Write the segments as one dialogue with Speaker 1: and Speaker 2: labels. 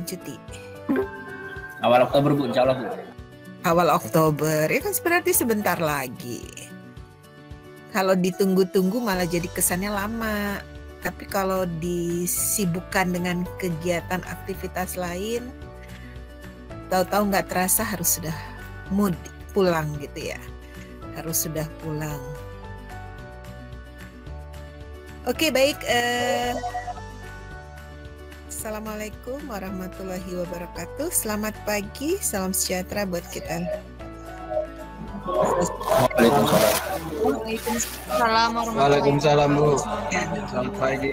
Speaker 1: kapan cuti?
Speaker 2: Awal Oktober Bu, insya Allah Bu.
Speaker 1: Awal Oktober, ya kan berarti sebentar lagi. Kalau ditunggu-tunggu malah jadi kesannya lama. Tapi kalau disibukkan dengan kegiatan aktivitas lain, tahu-tahu nggak terasa harus sudah pulang gitu ya. Harus sudah pulang. Oke, baik. Assalamualaikum warahmatullahi wabarakatuh. Selamat pagi, salam sejahtera buat kita.
Speaker 3: Waalaikumsalam Bu. Selamat pagi.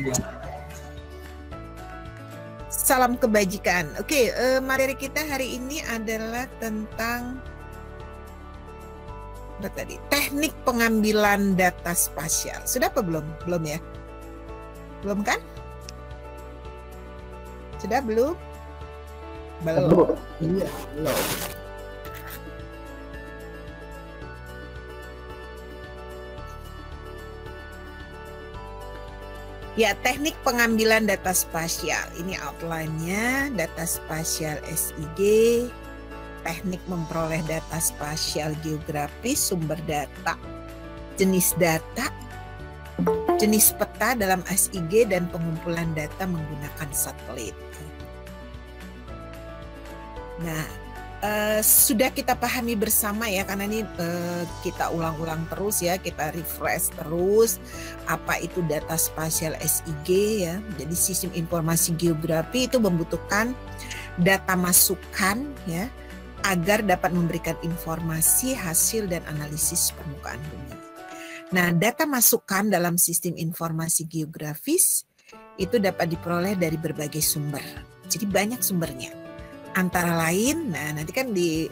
Speaker 1: Salam kebajikan. Oke, materi kita hari ini adalah tentang apa tadi? Teknik pengambilan data spasial. Sudah apa belum? Belum ya? Belum kan? Sudah belum? Belum. Iya, belum. Ya, teknik pengambilan data spasial. Ini outline-nya, data spasial SIG, teknik memperoleh data spasial geografis, sumber data, jenis peta dalam SIG, dan pengumpulan data menggunakan satelit. Nah, sudah kita pahami bersama ya, karena ini kita ulang-ulang terus ya, kita refresh terus apa itu data spasial SIG ya. Jadi sistem informasi geografi itu membutuhkan data masukan ya, agar dapat memberikan informasi, hasil, dan analisis permukaan bumi. Nah, data masukan dalam sistem informasi geografis itu dapat diperoleh dari berbagai sumber. Jadi banyak sumbernya. Antara lain, nah nanti kan di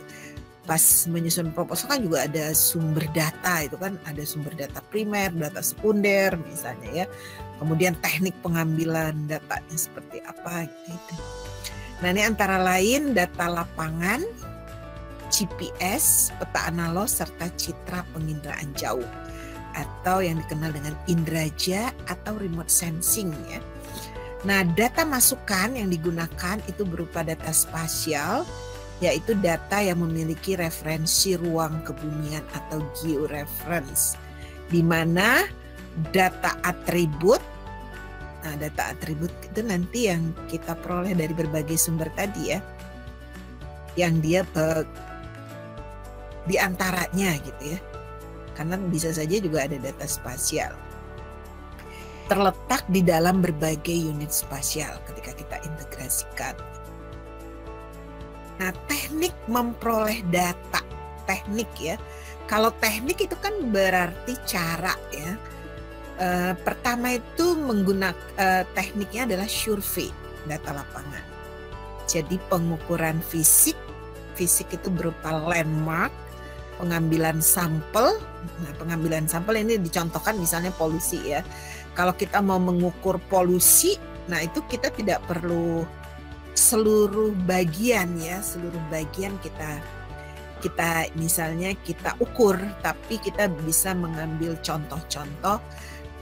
Speaker 1: pas menyusun proposal kan juga ada sumber data, itu kan ada sumber data primer, data sekunder misalnya ya. Kemudian teknik pengambilan datanya seperti apa gitu. Nah, ini antara lain data lapangan, GPS, peta analog, serta citra penginderaan jauh atau yang dikenal dengan inderaja atau remote sensing ya. Nah, data masukan yang digunakan itu berupa data spasial, yaitu data yang memiliki referensi ruang kebumian atau georeference, di mana data atribut, nah data atribut itu nanti yang kita peroleh dari berbagai sumber tadi ya, yang dia di antaranya gitu ya, karena bisa saja juga ada data spasial terletak di dalam berbagai unit spasial ketika kita integrasikan. Nah, teknik memperoleh data, teknik ya. Kalau teknik itu kan berarti cara ya. Pertama itu menggunakan tekniknya adalah survei data lapangan. Jadi pengukuran fisik itu berupa landmark, pengambilan sampel. Nah, pengambilan sampel ini dicontohkan misalnya polusi ya. Kalau kita mau mengukur polusi, nah itu kita tidak perlu seluruh bagian ya, seluruh bagian kita misalnya kita ukur, tapi kita bisa mengambil contoh-contoh,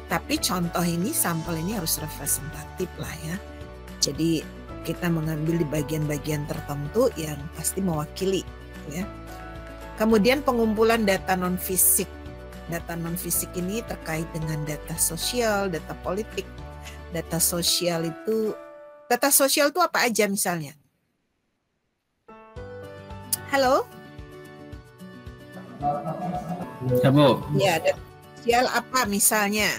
Speaker 1: tapi contoh ini, sampel ini harus representatif lah ya. Jadi kita mengambil di bagian-bagian tertentu yang pasti mewakili ya. Kemudian pengumpulan data non-fisik. Data non-fisik ini terkait dengan data sosial, data politik. Data sosial itu apa aja misalnya? Halo?
Speaker 2: Ya Bu.
Speaker 1: Ya, data sosial apa misalnya?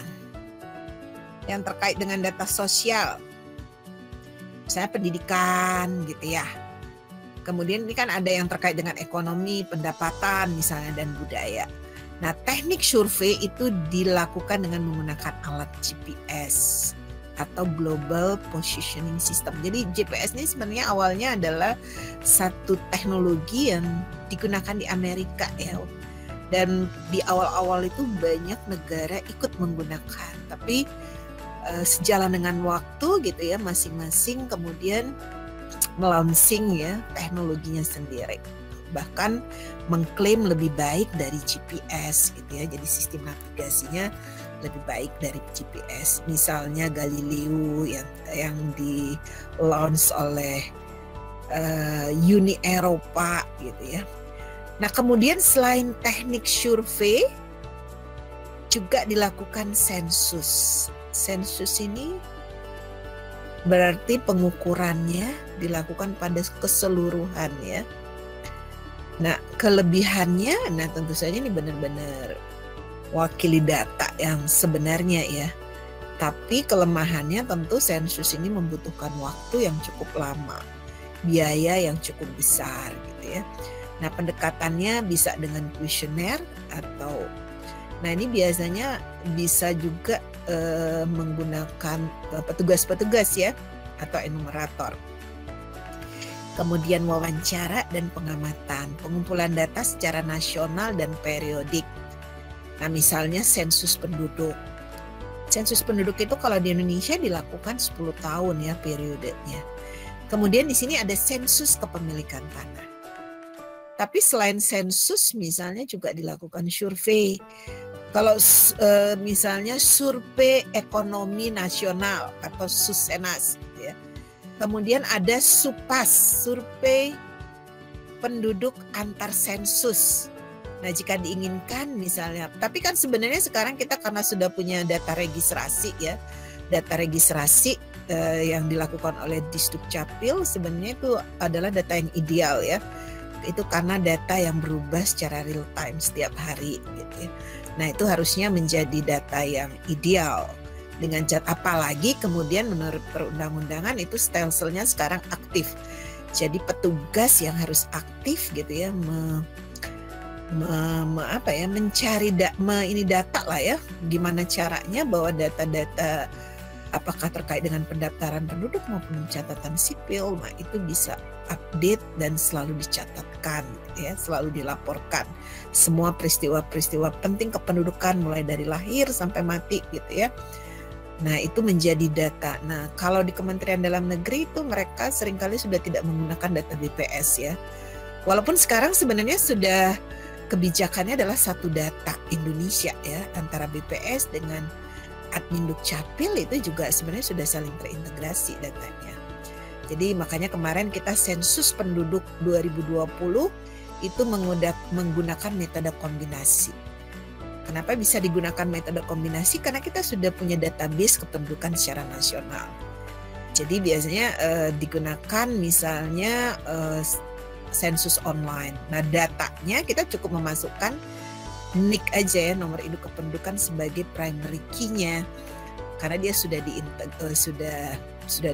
Speaker 1: Yang terkait dengan data sosial. Misalnya pendidikan gitu ya. Kemudian ini kan ada yang terkait dengan ekonomi, pendapatan misalnya, dan budaya. Nah, teknik survei itu dilakukan dengan menggunakan alat GPS atau Global Positioning System. Jadi GPS ini sebenarnya awalnya adalah satu teknologi yang digunakan di Amerika ya. Dan di awal-awal itu banyak negara ikut menggunakan. Tapi sejalan dengan waktu gitu ya, masing-masing kemudian melaunching ya teknologinya sendiri. Bahkan mengklaim lebih baik dari GPS gitu ya. Jadi sistem navigasinya lebih baik dari GPS. Misalnya Galileo yang di launch oleh Uni Eropa gitu ya. Nah kemudian selain teknik survei juga dilakukan sensus. Sensus ini berarti pengukurannya dilakukan pada keseluruhan ya. Nah kelebihannya, nah tentu saja ini benar-benar wakili data yang sebenarnya ya. Tapi kelemahannya tentu sensus ini membutuhkan waktu yang cukup lama, biaya yang cukup besar gitu ya. Nah pendekatannya bisa dengan kuesioner atau, nah ini biasanya bisa juga menggunakan petugas-petugas ya atau enumerator. Kemudian wawancara dan pengamatan, pengumpulan data secara nasional dan periodik. Nah misalnya sensus penduduk. Sensus penduduk itu kalau di Indonesia dilakukan 10 tahun ya periodenya. Kemudian di sini ada sensus kepemilikan tanah. Tapi selain sensus misalnya juga dilakukan survei. Kalau misalnya survei ekonomi nasional atau Susenas gitu ya. Kemudian ada SUPAS, survei penduduk antar sensus. Nah jika diinginkan misalnya, tapi kan sebenarnya sekarang kita karena sudah punya data registrasi ya, data registrasi yang dilakukan oleh Disdukcapil sebenarnya itu adalah data yang ideal ya. Itu karena data yang berubah secara real time setiap hari gitu ya. Nah itu harusnya menjadi data yang ideal. Dengan apalagi kemudian menurut perundang-undangan itu stelselnya sekarang aktif. Jadi petugas yang harus aktif gitu ya mencari ini data lah ya, gimana caranya bahwa data-data apakah terkait dengan pendaftaran penduduk maupun catatan sipil, nah itu bisa update dan selalu dicatatkan ya, selalu dilaporkan semua peristiwa-peristiwa penting kependudukan mulai dari lahir sampai mati gitu ya. Nah itu menjadi data. Nah kalau di Kementerian Dalam Negeri itu mereka seringkali sudah tidak menggunakan data BPS ya, walaupun sekarang sebenarnya sudah kebijakannya adalah satu data Indonesia ya, antara BPS dengan Admindukcapil itu juga sebenarnya sudah saling terintegrasi datanya. Jadi makanya kemarin kita sensus penduduk 2020 itu menggunakan metode kombinasi. Kenapa bisa digunakan metode kombinasi? Karena kita sudah punya database kependudukan secara nasional. Jadi biasanya digunakan misalnya sensus online. Nah datanya kita cukup memasukkan NIK aja ya, nomor induk kependudukan sebagai primary key-nya, karena dia sudah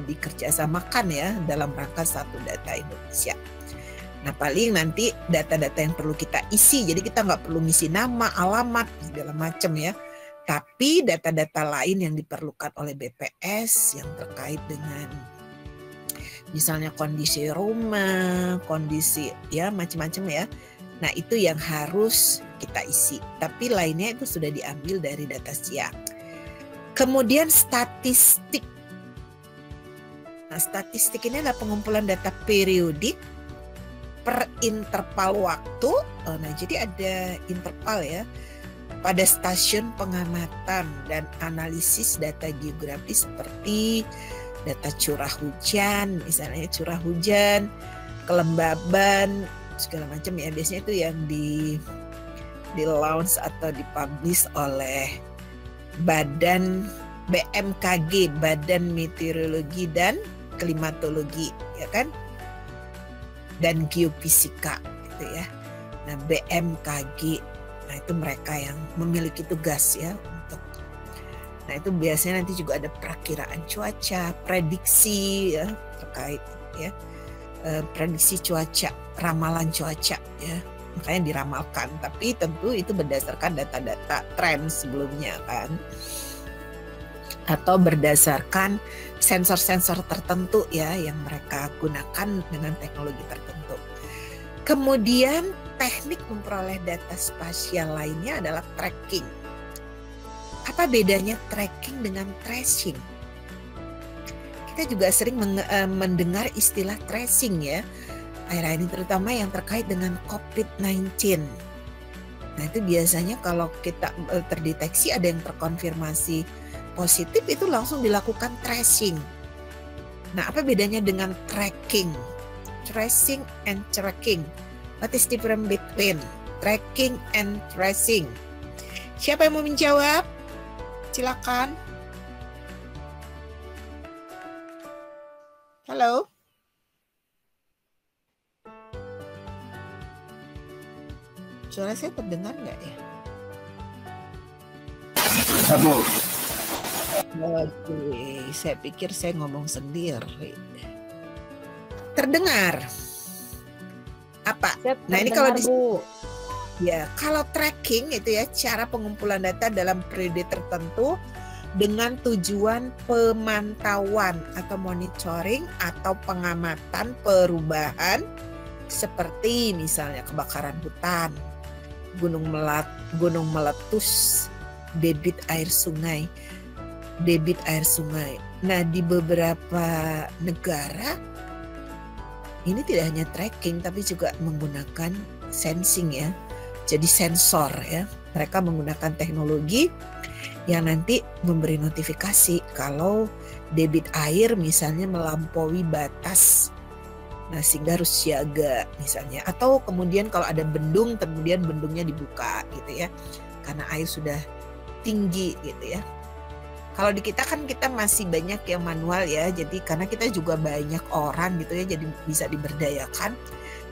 Speaker 1: dikerjasamakan ya dalam rangka satu data Indonesia. Nah paling nanti data-data yang perlu kita isi, jadi kita nggak perlu ngisi nama, alamat segala macam ya. Tapi data-data lain yang diperlukan oleh BPS yang terkait dengan misalnya kondisi rumah, kondisi ya macam-macam ya. Nah itu yang harus kita isi. Tapi lainnya itu sudah diambil dari data siak. Kemudian statistik. Nah statistik ini adalah pengumpulan data periodik per interval waktu. Nah jadi ada interval ya. Pada stasiun pengamatan dan analisis data geografis seperti data curah hujan, misalnya curah hujan, kelembaban, segala macam ya. Biasanya itu yang di launch atau dipublish oleh Badan BMKG, Badan Meteorologi dan Klimatologi ya kan, dan Geofisika gitu ya. Nah BMKG, nah itu mereka yang memiliki tugas ya untuk. Nah itu biasanya nanti juga ada perakiraan cuaca, prediksi ya terkait ya, prediksi cuaca, ramalan cuaca ya, makanya diramalkan. Tapi tentu itu berdasarkan data-data tren sebelumnya kan, atau berdasarkan sensor-sensor tertentu ya yang mereka gunakan dengan teknologi tertentu. Kemudian teknik memperoleh data spasial lainnya adalah tracking. Apa bedanya tracking dengan tracing? Kita juga sering mendengar istilah tracing ya, akhir-akhir ini terutama yang terkait dengan COVID-19. Nah itu biasanya kalau kita terdeteksi ada yang terkonfirmasi positif itu langsung dilakukan tracing. Nah apa bedanya dengan tracking? tracing and tracking. What is different between tracking and tracing? Siapa yang mau menjawab? Silakan. Halo. Suara saya terdengar nggak ya?
Speaker 2: Bu.
Speaker 1: Oke, saya pikir saya ngomong sendiri. Terdengar? Apa? Nah ini kalau ya kalau tracking itu ya cara pengumpulan data dalam periode tertentu dengan tujuan pemantauan atau monitoring atau pengamatan perubahan seperti misalnya kebakaran hutan, gunung meletus, debit air sungai. Nah, di beberapa negara ini tidak hanya tracking tapi juga menggunakan sensing ya. Jadi sensor ya. Mereka menggunakan teknologi yang nanti memberi notifikasi kalau debit air misalnya melampaui batas. Nah, sehingga harus siaga misalnya. Atau kemudian kalau ada bendung, kemudian bendungnya dibuka gitu ya. Karena air sudah tinggi gitu ya. Kalau di kita kan kita masih banyak yang manual ya. Jadi karena kita juga banyak orang gitu ya, jadi bisa diberdayakan.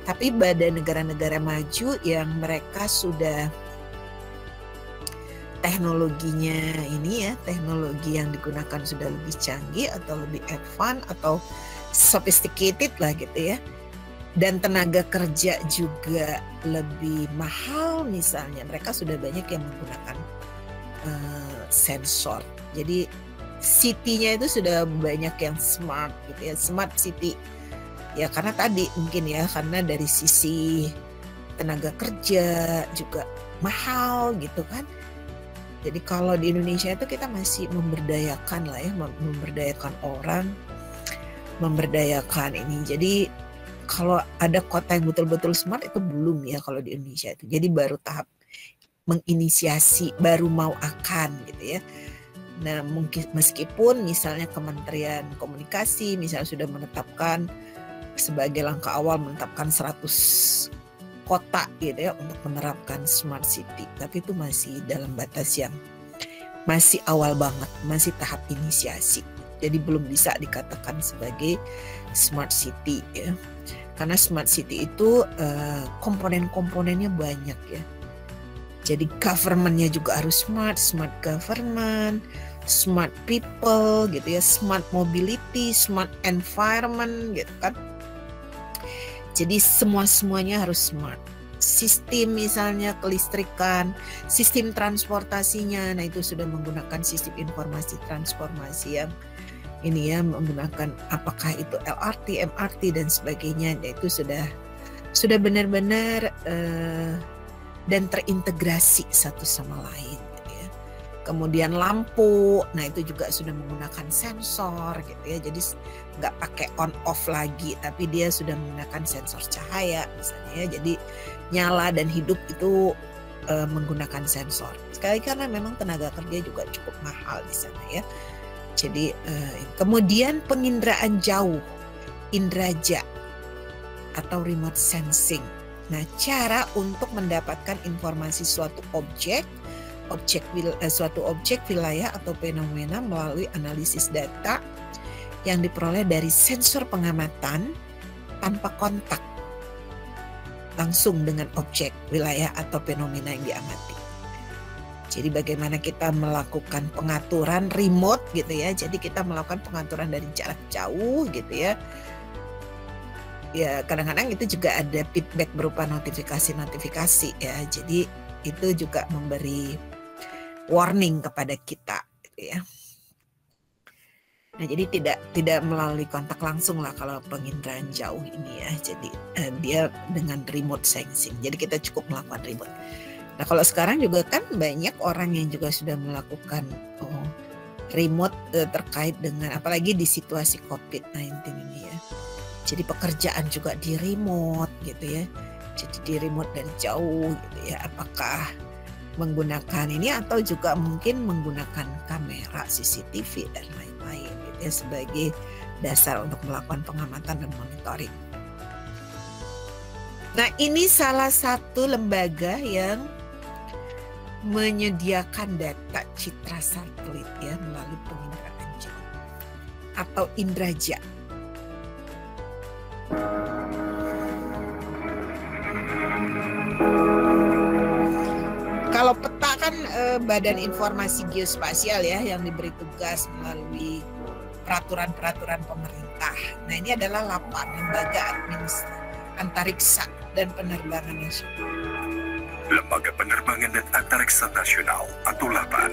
Speaker 1: Tapi pada negara-negara maju yang mereka sudah teknologinya ini ya, teknologi yang digunakan sudah lebih canggih atau lebih advance atau sophisticated lah gitu ya. Dan tenaga kerja juga lebih mahal misalnya. Mereka sudah banyak yang menggunakan sensor. Jadi city-nya itu sudah banyak yang smart gitu ya, smart city. Ya karena tadi mungkin ya karena dari sisi tenaga kerja juga mahal gitu kan. Jadi kalau di Indonesia itu kita masih memberdayakan lah ya, memberdayakan orang, memberdayakan ini. Jadi kalau ada kota yang betul-betul smart itu belum ya kalau di Indonesia itu. Jadi baru tahap menginisiasi, baru mau akan gitu ya. Nah mungkin meskipun misalnya Kementerian Komunikasi misalnya sudah menetapkan sebagai langkah awal menetapkan 100 kota gitu ya untuk menerapkan smart city, tapi itu masih dalam batas yang masih awal banget, masih tahap inisiasi. Jadi belum bisa dikatakan sebagai smart city ya. Karena smart city itu komponen-komponennya banyak ya. Jadi government-nya juga harus smart, smart government, smart people gitu ya, smart mobility, smart environment gitu kan. Jadi semuanya harus smart. Sistem misalnya kelistrikan, sistem transportasinya, nah itu sudah menggunakan sistem informasi transformasi yang ini ya, menggunakan apakah itu LRT, MRT dan sebagainya. Nah, itu sudah benar-benar dan terintegrasi satu sama lain gitu ya. Kemudian lampu, nah itu juga sudah menggunakan sensor gitu ya. Jadi nggak pakai on off lagi, tapi dia sudah menggunakan sensor cahaya misalnya ya. Jadi nyala dan hidup itu menggunakan sensor. Sekali karena memang tenaga kerja juga cukup mahal di sana ya. Jadi kemudian penginderaan jauh, indraja atau remote sensing. Nah, cara untuk mendapatkan informasi suatu objek wilayah atau fenomena melalui analisis data yang diperoleh dari sensor pengamatan tanpa kontak langsung dengan objek wilayah atau fenomena yang diamati. Jadi bagaimana kita melakukan pengaturan remote gitu ya. Jadi kita melakukan pengaturan dari jarak jauh gitu ya. Ya kadang-kadang itu juga ada feedback berupa notifikasi ya. Jadi itu juga memberi warning kepada kita gitu ya. Nah jadi tidak melalui kontak langsung lah kalau penginderaan jauh ini ya. Jadi dia dengan remote sensing. Jadi kita cukup melakukan remote. Nah kalau sekarang juga kan banyak orang yang juga sudah melakukan remote terkait dengan apalagi di situasi COVID-19 ini ya. Jadi pekerjaan juga di remote gitu ya. Jadi di remote dari jauh gitu ya. Apakah menggunakan ini atau juga mungkin menggunakan kamera CCTV dan lain-lain gitu ya sebagai dasar untuk melakukan pengamatan dan monitoring. Nah, ini salah satu lembaga yang menyediakan data citra satelit ya melalui penginderaan jauh atau Indraja. Kalau peta kan Badan Informasi Geospasial ya yang diberi tugas melalui peraturan-peraturan pemerintah. Nah, ini adalah LAPAN, Lembaga Administrasi Antariksa dan Penerbangan Nasional.
Speaker 4: Lembaga Penerbangan dan Antariksa Nasional atau LAPAN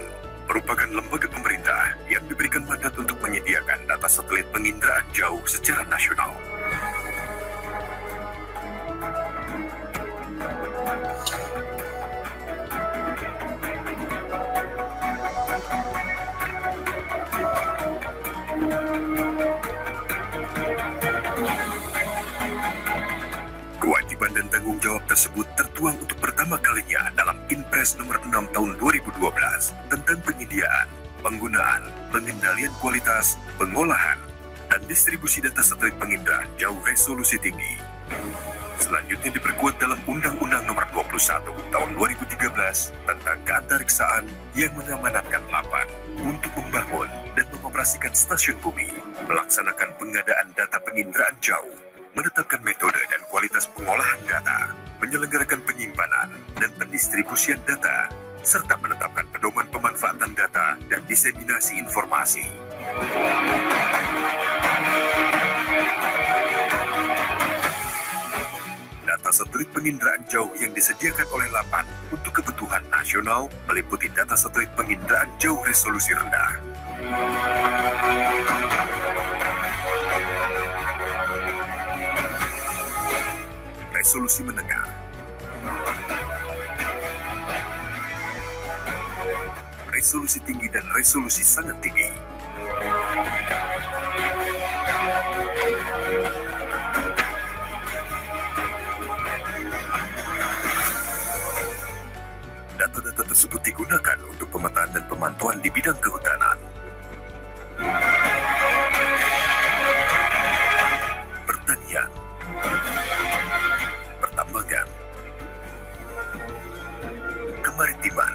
Speaker 4: merupakan lembaga pemerintah yang diberikan mandat untuk menyediakan data satelit penginderaan jauh secara nasional. Kewajiban dan tanggung jawab tersebut tertuang untuk pertama kalinya dalam Inpres nomor 6 tahun 2012 tentang penyediaan, penggunaan, pengendalian kualitas, pengolahan, dan distribusi data satelit penginderaan jauh resolusi tinggi. Selanjutnya diperkuat dalam Undang-Undang nomor 21 tahun 2013 tentang keantariksaan yang mengamanatkan LAPAN untuk membangun dan mengoperasikan stasiun bumi, melaksanakan pengadaan data penginderaan jauh, menetapkan metode dan kualitas pengolahan data, menyelenggarakan penyimpanan dan pendistribusian data, serta menetapkan pedoman pemanfaatan data dan diseminasi informasi. Data satelit penginderaan jauh yang disediakan oleh LAPAN untuk kebutuhan nasional meliputi data satelit penginderaan jauh resolusi rendah, resolusi menengah, resolusi tinggi dan resolusi sangat tinggi. Data-data tersebut digunakan untuk pemetaan dan pemantauan di bidang kehutanan, pertanian, pertambangan, kemaritiman,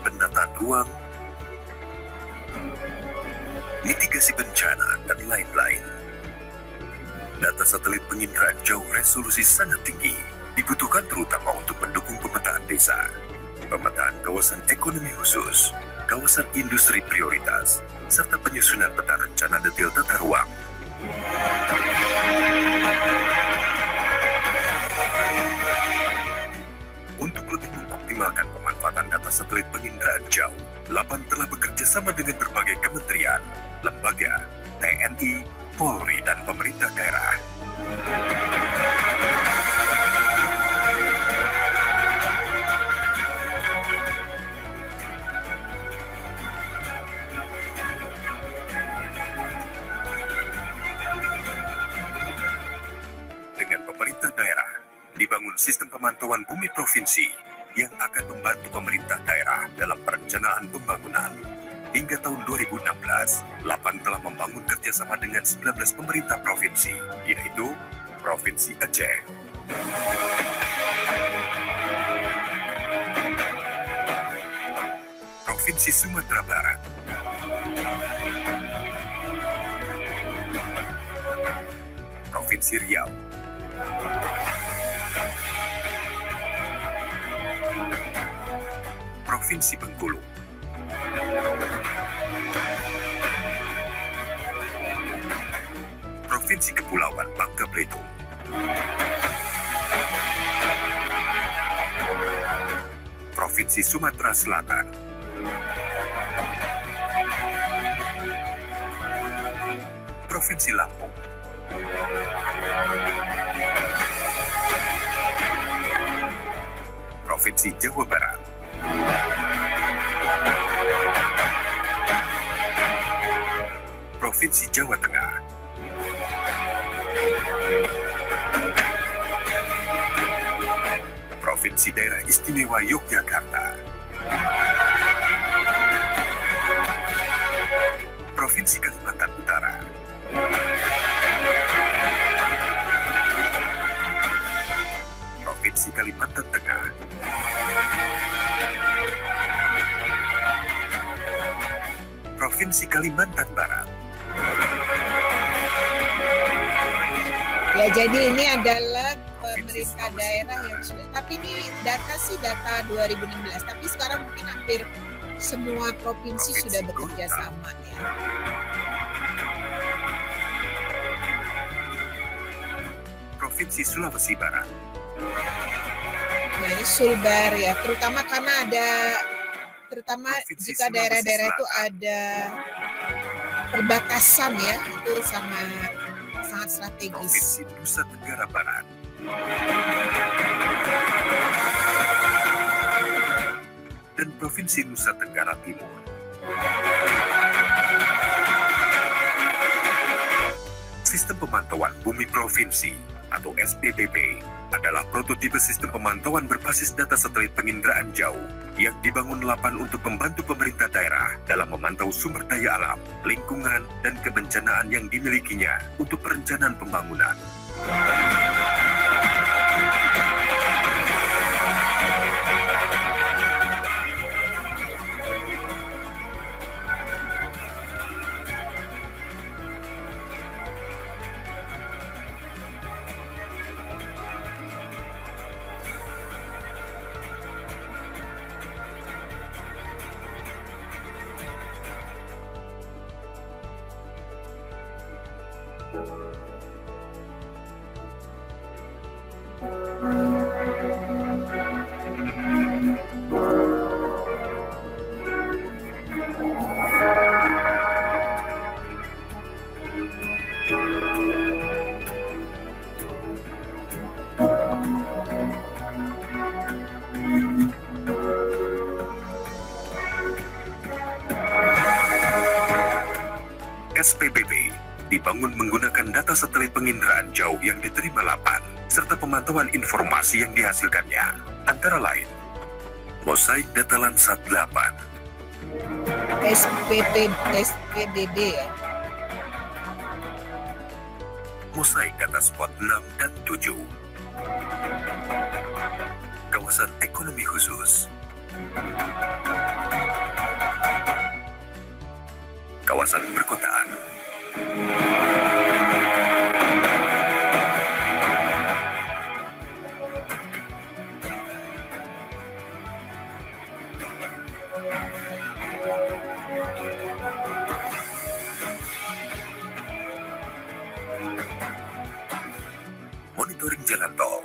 Speaker 4: penataan ruang, mitigasi bencana, dan lain-lain. Data satelit penginderaan jauh resolusi sangat tinggi dibutuhkan terutama untuk mendukung pemetaan desa, pemetaan kawasan ekonomi khusus, kawasan industri prioritas, serta penyusunan peta rencana detail tata ruang. Untuk lebih mengoptimalkan pemanfaatan data satelit penginderaan jauh, LAPAN telah bekerja sama dengan berbagai kementerian, lembaga, TNI, Polri, dan pemerintah daerah. Dengan pemerintah daerah, dibangun sistem pemantauan bumi provinsi yang akan membantu pemerintah daerah dalam perencanaan pembangunan. Hingga tahun 2016, LAPAN telah membangun kerjasama dengan 19 pemerintah provinsi, yaitu Provinsi Aceh, Provinsi Sumatera Barat, Provinsi Riau, Provinsi Bengkulu, Provinsi Kepulauan Bangka Belitung, Provinsi Sumatera Selatan, Provinsi Lampung, Provinsi Jawa Barat, Provinsi Jawa Tengah, Provinsi Daerah Istimewa Yogyakarta, Provinsi Kalimantan Utara, Provinsi Kalimantan Tengah. Provinsi Kalimantan Barat.
Speaker 1: Ya, jadi ini adalah pemerintah daerah yang sudah, tapi ini data 2016, tapi sekarang mungkin hampir semua provinsi sudah bekerja sama ya.
Speaker 4: Provinsi Sulawesi Barat.
Speaker 1: Nah, ini Sulbar ya, terutama karena terutama jika daerah-daerah itu ada perbatasan ya, itu sangat strategis.
Speaker 4: Provinsi Nusa Tenggara Barat. Dan Provinsi Nusa Tenggara Timur. Sistem Pemantauan Bumi Provinsi atau SPBP adalah prototipe sistem pemantauan berbasis data satelit penginderaan jauh yang dibangun LAPAN untuk membantu pemerintah daerah dalam memantau sumber daya alam, lingkungan, dan kebencanaan yang dimilikinya untuk perencanaan pembangunan. SPBP dibangun menggunakan data satelit penginderaan jauh yang diterima LAPAN, serta pemantauan informasi yang dihasilkannya, antara lain mosaik data Landsat 8,
Speaker 1: SPDD ya,
Speaker 4: mosaik data Spot 6 dan 7, kawasan ekonomi khusus, kawasan perkotaan, monitoring jalan tol,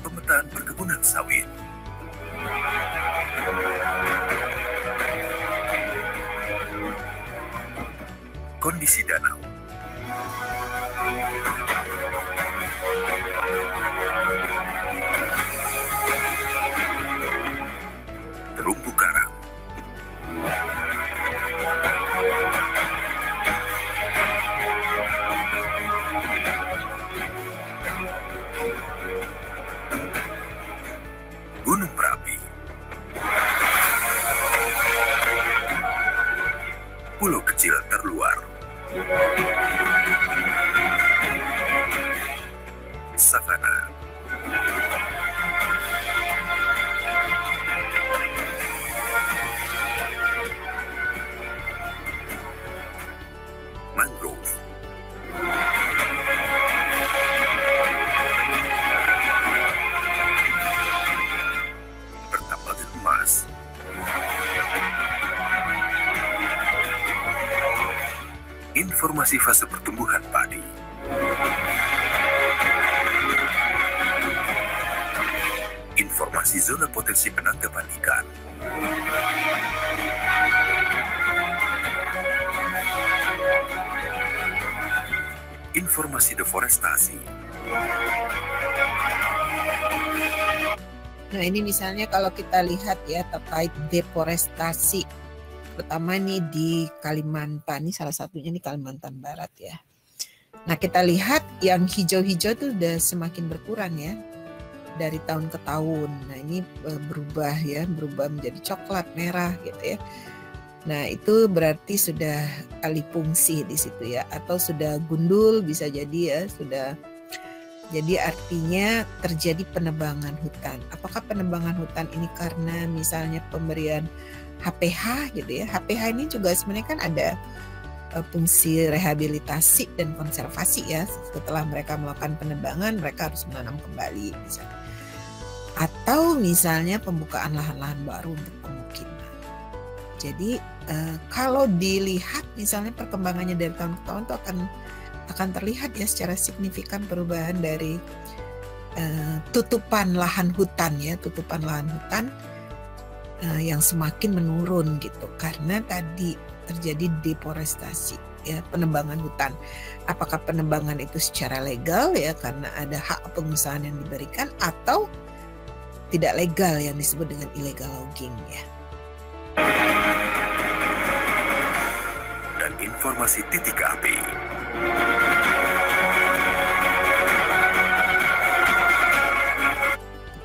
Speaker 4: pemetaan perkebunan sawit, kondisi danau, terumbu karang, gunung berapi, pulau kecil terluar, savana, mangrove, pertambangan emas, informasi fase pertumbuhan padi, informasi zona potensi penangkapan ikan, informasi deforestasi.
Speaker 1: Nah, ini misalnya kalau kita lihat ya terkait deforestasi, pertama nih di Kalimantan, ini salah satunya di Kalimantan Barat ya. Nah, kita lihat yang hijau-hijau tuh udah semakin berkurang ya dari tahun ke tahun. Nah, ini berubah menjadi coklat merah gitu ya. Nah, itu berarti sudah alih fungsi di situ ya, atau sudah gundul bisa jadi ya, sudah. Jadi artinya terjadi penebangan hutan. Apakah penebangan hutan ini karena misalnya pemberian HPH gitu ya? HPH ini juga sebenarnya kan ada fungsi rehabilitasi dan konservasi ya. Setelah mereka melakukan penebangan, mereka harus menanam kembali misalnya. Atau misalnya pembukaan lahan-lahan baru untuk pemukiman. Jadi kalau dilihat misalnya perkembangannya dari tahun ke tahun itu akan terlihat ya secara signifikan perubahan dari tutupan lahan hutan ya, tutupan lahan hutan yang semakin menurun gitu karena tadi terjadi deforestasi ya, penebangan hutan. Apakah penebangan itu secara legal ya karena ada hak pengusahaan yang diberikan, atau tidak legal yang disebut dengan illegal logging ya.
Speaker 4: Dan informasi titik api.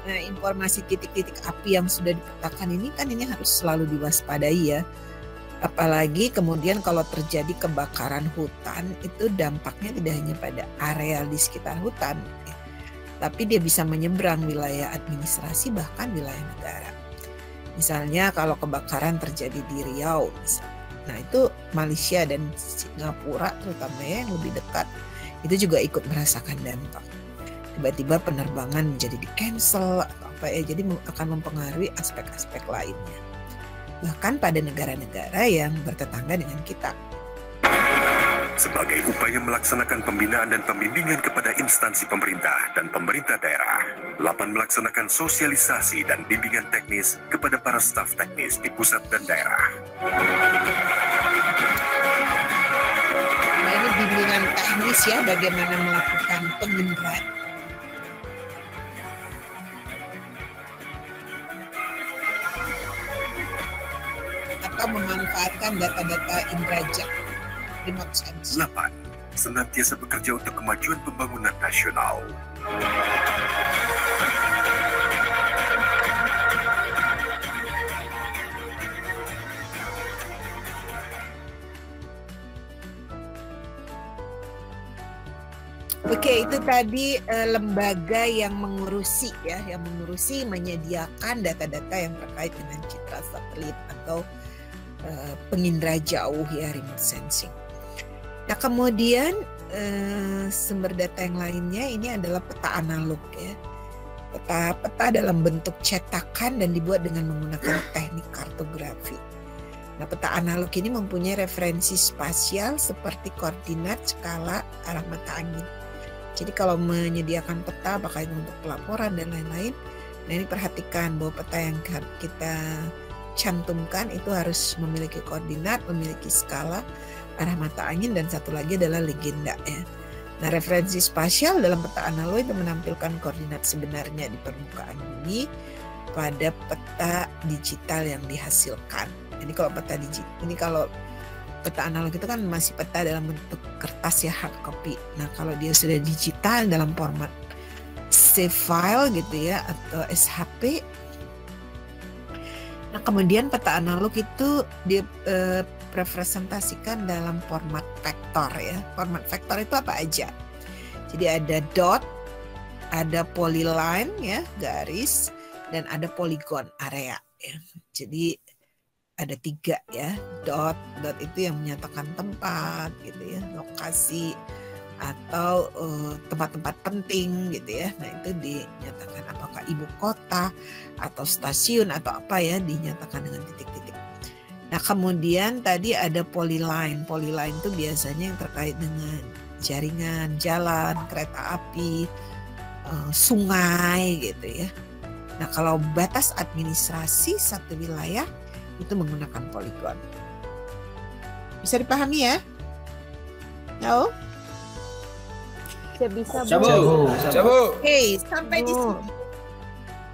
Speaker 1: Nah, informasi titik-titik api yang sudah dipetakan ini kan ini harus selalu diwaspadai ya. Apalagi kemudian kalau terjadi kebakaran hutan itu dampaknya tidak hanya pada area di sekitar hutan, ya, tapi dia bisa menyeberang wilayah administrasi bahkan wilayah negara. Misalnya kalau kebakaran terjadi di Riau misalnya. Nah itu Malaysia dan Singapura terutama ya, yang lebih dekat itu juga ikut merasakan dampak. Tiba-tiba penerbangan menjadi di cancel atau apa ya, jadi akan mempengaruhi aspek-aspek lainnya. Bahkan pada negara-negara yang bertetangga dengan kita.
Speaker 4: Sebagai upaya melaksanakan pembinaan dan pembimbingan kepada instansi pemerintah dan pemerintah daerah, LAPAN melaksanakan sosialisasi dan bimbingan teknis kepada para staf teknis di pusat dan daerah.
Speaker 1: Nah, ini bimbingan teknis ya, bagaimana melakukan penginderaan. Atau memanfaatkan data-data Indraja.
Speaker 4: LAPAN senantiasa bekerja untuk kemajuan pembangunan nasional.
Speaker 1: Oke, itu tadi lembaga yang mengurusi ya, yang mengurusi menyediakan data-data yang terkait dengan citra satelit atau pengindera jauh ya, remote sensing. Nah kemudian sumber data yang lainnya ini adalah peta analog ya. Peta dalam bentuk cetakan dan dibuat dengan menggunakan teknik kartografi. Nah peta analog ini mempunyai referensi spasial seperti koordinat, skala, arah mata angin. Jadi kalau menyediakan peta apakah itu untuk pelaporan dan lain-lain, nah ini perhatikan bahwa peta yang kita cantumkan itu harus memiliki koordinat, memiliki skala, arah mata angin, dan satu lagi adalah legenda ya. Nah referensi spasial dalam peta analog itu menampilkan koordinat sebenarnya di permukaan bumi pada peta digital yang dihasilkan. Jadi kalau peta digital ini, kalau peta analog itu kan masih peta dalam bentuk kertas ya, hard copy. Nah kalau dia sudah digital dalam format save file gitu ya atau SHP. Nah kemudian peta analog itu direpresentasikan dalam format vektor ya. Format vektor itu apa aja? Jadi ada dot, ada polyline ya, garis, dan ada polygon, area ya. Jadi ada 3 ya. Dot itu yang menyatakan tempat gitu ya, lokasi atau tempat-tempat penting gitu ya. Nah itu dinyatakan apakah ibu kota atau stasiun atau apa ya, dinyatakan dengan titik-titik. Nah kemudian tadi ada polyline. Polyline itu biasanya yang terkait dengan jaringan, jalan, kereta api, sungai gitu ya. Nah kalau batas administrasi satu wilayah itu menggunakan poligon. Bisa dipahami ya? No?
Speaker 5: Bisa.
Speaker 1: Oke, sampai di sini.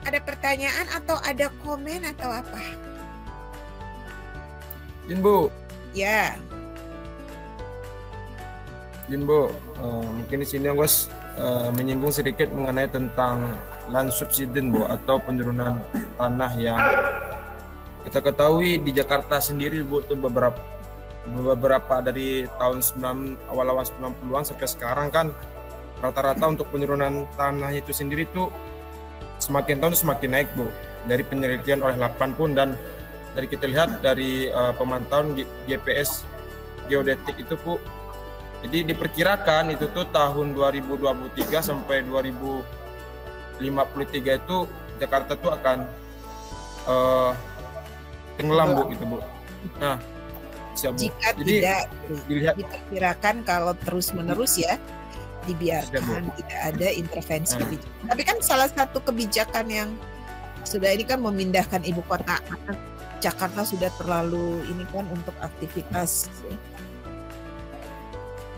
Speaker 1: Ada pertanyaan atau ada komen atau apa?
Speaker 3: Bu.
Speaker 1: Ya.
Speaker 3: Bu, mungkin di sini Bos menyinggung sedikit mengenai tentang land subsidence Bu, atau penurunan tanah yang kita ketahui di Jakarta sendiri Bu tuh beberapa dari tahun awal-awal 90-an sampai sekarang kan rata-rata untuk penurunan tanah itu sendiri tuh semakin tahun semakin naik Bu. Dari penelitian oleh Lakpan pun dan dari kita lihat dari pemantauan GPS geodetik itu Bu. Jadi diperkirakan itu tuh tahun 2023 sampai 2053 itu Jakarta tuh akan tenggelam Bu gitu Bu. Nah, siap, Bu.
Speaker 1: Jika
Speaker 3: Jadi
Speaker 1: tidak
Speaker 3: dilihat
Speaker 1: diperkirakan kalau terus-menerus ya dibiarkan tidak ada intervensi kebijakan. Tapi kan salah satu kebijakan yang sudah ini kan memindahkan ibu kota, karena Jakarta sudah terlalu ini kan untuk aktivitas ya.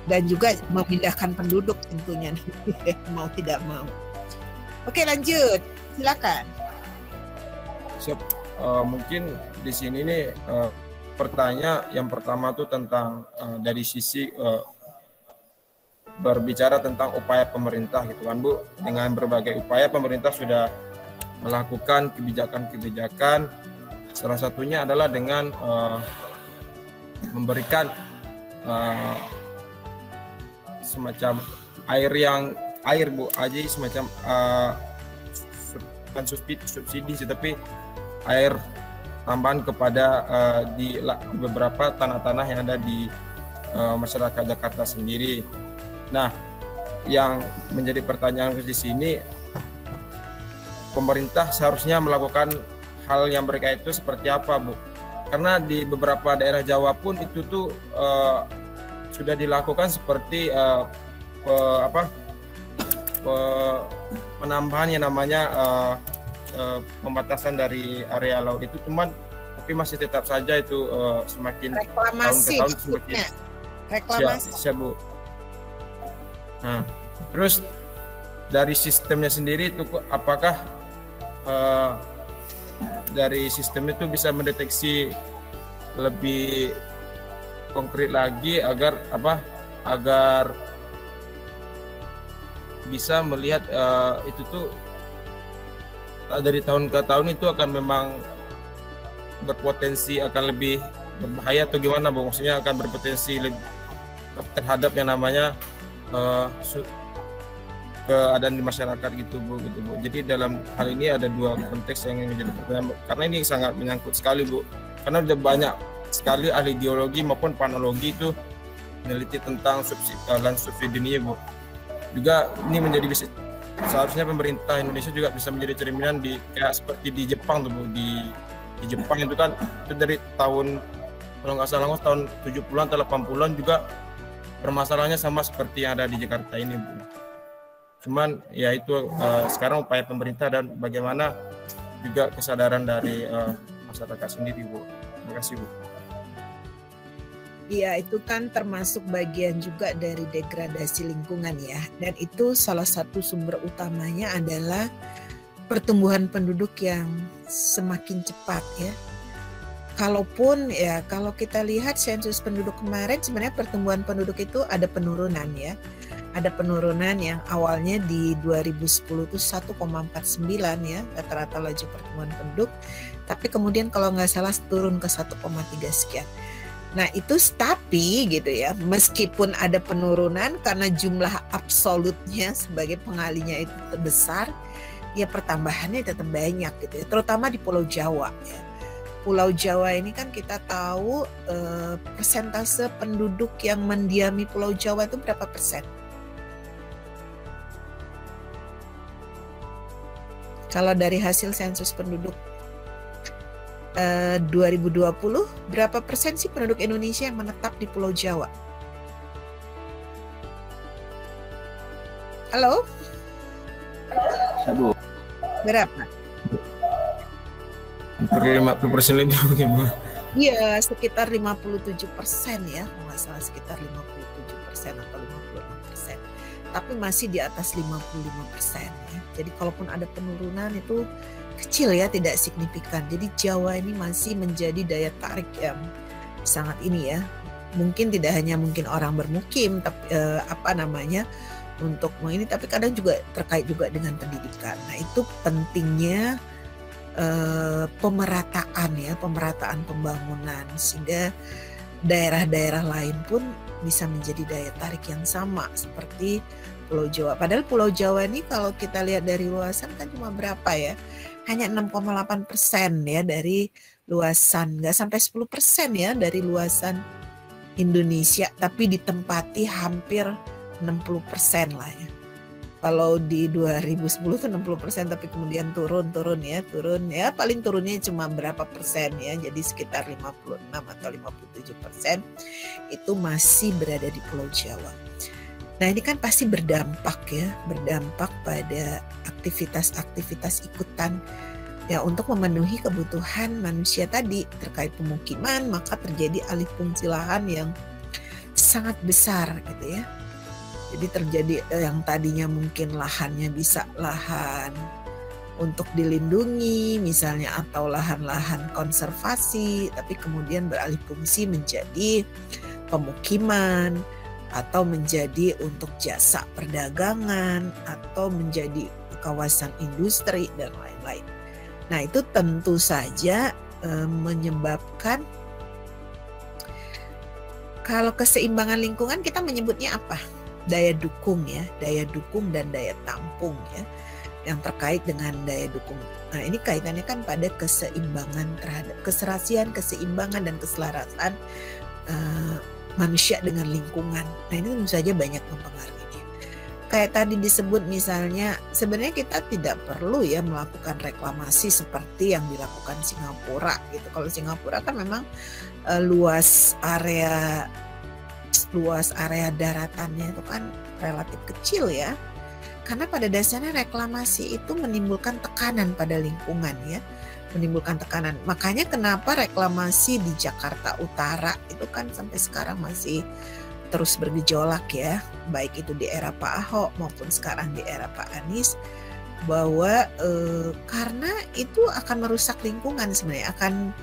Speaker 1: Dan juga memindahkan penduduk tentunya mau tidak mau. Oke, lanjut, silakan.
Speaker 3: Siap. Mungkin di sini nih pertanyaan yang pertama tuh tentang dari sisi berbicara tentang upaya pemerintah gitu kan Bu. Dengan berbagai upaya pemerintah sudah melakukan kebijakan-kebijakan, salah satunya adalah dengan memberikan semacam air Bu, aja semacam bukan subsidi tapi air tambahan kepada di beberapa tanah-tanah yang ada di masyarakat Jakarta sendiri. Nah, yang menjadi pertanyaan di sini, pemerintah seharusnya melakukan hal yang mereka itu seperti apa Bu? Karena di beberapa daerah Jawa pun itu tuh sudah dilakukan seperti penambahan yang namanya pembatasan dari area laut itu, cuman tapi masih tetap saja itu semakin
Speaker 1: reklamasi
Speaker 3: tahun ke tahun semakin
Speaker 1: reklamasi.
Speaker 3: Siap, Bu. Nah, terus dari sistemnya sendiri itu apakah dari sistem itu bisa mendeteksi lebih konkret lagi agar bisa melihat itu tuh dari tahun ke tahun itu akan memang berpotensi akan lebih berbahaya atau gimana Bu? Maksudnya akan berpotensi lebih terhadap yang namanya keadaan di masyarakat gitu Bu. Jadi dalam hal ini ada dua konteks yang menjadi pertanyaan karena ini sangat menyangkut sekali Bu. Karena ada banyak sekali ahli geologi maupun panologi itu meneliti tentang land subsidi ini Bu. Juga ini menjadi seharusnya pemerintah Indonesia juga bisa menjadi cerminan di kayak seperti di Jepang tuh Bu. Di Jepang itu kan itu dari tahun kalau nggak salah tahun 70-an atau 80-an juga permasalahannya sama seperti yang ada di Jakarta ini Bu. Cuman ya itu sekarang upaya pemerintah dan bagaimana juga kesadaran dari masyarakat sendiri Bu. Terima kasih Bu.
Speaker 1: Iya, itu kan termasuk bagian juga dari degradasi lingkungan ya. Dan itu salah satu sumber utamanya adalah pertumbuhan penduduk yang semakin cepat ya. Kalaupun ya kalau kita lihat sensus penduduk kemarin sebenarnya pertumbuhan penduduk itu ada penurunan ya. Ada penurunan yang awalnya di 2010 itu 1,49 ya rata-rata laju pertumbuhan penduduk. Tapi kemudian kalau nggak salah turun ke 1,3 sekian. Nah itu tapi gitu ya, meskipun ada penurunan karena jumlah absolutnya sebagai pengalinya itu terbesar, ya pertambahannya tetap banyak gitu ya, terutama di Pulau Jawa ya. Pulau Jawa ini kan kita tahu persentase penduduk yang mendiami Pulau Jawa itu berapa persen? Kalau dari hasil sensus penduduk 2020, berapa persen sih penduduk Indonesia yang menetap di Pulau Jawa? Halo?
Speaker 2: Sabu.
Speaker 1: Berapa?
Speaker 3: Hampir 50% lebih mungkin.
Speaker 1: Iya, sekitar 57% ya, kalau nggak salah sekitar 57% atau 56%. Tapi masih di atas 55% ya. Jadi kalaupun ada penurunan itu kecil ya, tidak signifikan. Jadi Jawa ini masih menjadi daya tarik yang sangat ini ya. Mungkin tidak hanya mungkin orang bermukim, tapi untuk ini, tapi kadang juga terkait juga dengan pendidikan. Nah itu pentingnya pemerataan pembangunan, sehingga daerah-daerah lain pun bisa menjadi daya tarik yang sama seperti Pulau Jawa. Padahal Pulau Jawa ini kalau kita lihat dari luasan kan cuma berapa ya? Hanya 6,8% ya dari luasan, nggak sampai 10% ya dari luasan Indonesia, tapi ditempati hampir 60% lah ya. Kalau di 2010 itu 60%, tapi kemudian turun ya, paling turunnya cuma berapa persen ya, jadi sekitar 56 atau 57% itu masih berada di Pulau Jawa. Nah ini kan pasti berdampak pada aktivitas-aktivitas ikutan ya untuk memenuhi kebutuhan manusia tadi terkait pemukiman, maka terjadi alih fungsi lahan yang sangat besar gitu ya. Jadi terjadi yang tadinya mungkin lahannya bisa lahan untuk dilindungi misalnya atau lahan-lahan konservasi, tapi kemudian beralih fungsi menjadi pemukiman atau menjadi untuk jasa perdagangan atau menjadi kawasan industri dan lain-lain. Nah itu tentu saja menyebabkan, kalau keseimbangan lingkungan kita menyebutnya apa? Daya dukung ya, daya dukung dan daya tampung ya, yang terkait dengan daya dukung. Nah ini kaitannya kan pada keseimbangan terhadap keserasian, keseimbangan dan keselarasan manusia dengan lingkungan. Nah ini tentu saja banyak mempengaruhi. Kayak tadi disebut misalnya, sebenarnya kita tidak perlu ya melakukan reklamasi seperti yang dilakukan Singapura gitu. Kalau Singapura kan memang luas area daratannya itu kan relatif kecil ya. Karena pada dasarnya reklamasi itu menimbulkan tekanan pada lingkungan ya. Menimbulkan tekanan. Makanya kenapa reklamasi di Jakarta Utara itu kan sampai sekarang masih terus bergejolak ya. Baik itu di era Pak Ahok maupun sekarang di era Pak Anies. Bahwa karena itu akan merusak lingkungan sebenarnya. Akan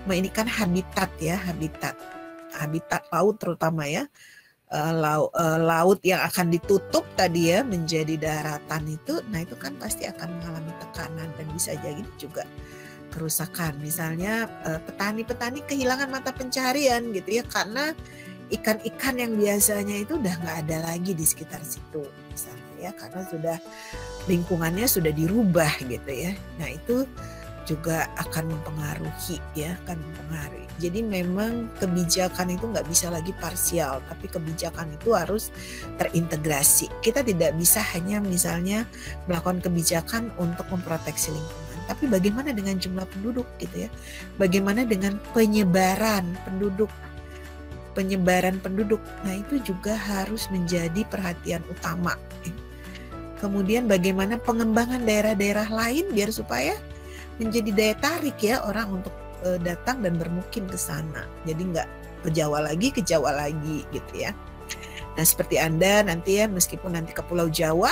Speaker 1: ini kan habitat ya, habitat laut terutama ya, laut yang akan ditutup tadi ya menjadi daratan itu, nah itu kan pasti akan mengalami tekanan dan bisa jadi juga kerusakan. Misalnya petani-petani kehilangan mata pencaharian gitu ya, karena ikan-ikan yang biasanya itu udah nggak ada lagi di sekitar situ misalnya ya, karena sudah lingkungannya sudah dirubah gitu ya. Nah itu juga akan mempengaruhi ya, akan mempengaruhi. Jadi memang kebijakan itu nggak bisa lagi parsial, tapi kebijakan itu harus terintegrasi. Kita tidak bisa hanya misalnya melakukan kebijakan untuk memproteksi lingkungan, tapi bagaimana dengan jumlah penduduk gitu ya, bagaimana dengan penyebaran penduduk. Nah itu juga harus menjadi perhatian utama. Kemudian bagaimana pengembangan daerah-daerah lain biar supaya menjadi daya tarik ya orang untuk datang dan bermukim ke sana. Jadi nggak ke Jawa lagi gitu ya. Nah seperti Anda nanti ya, meskipun nanti ke Pulau Jawa,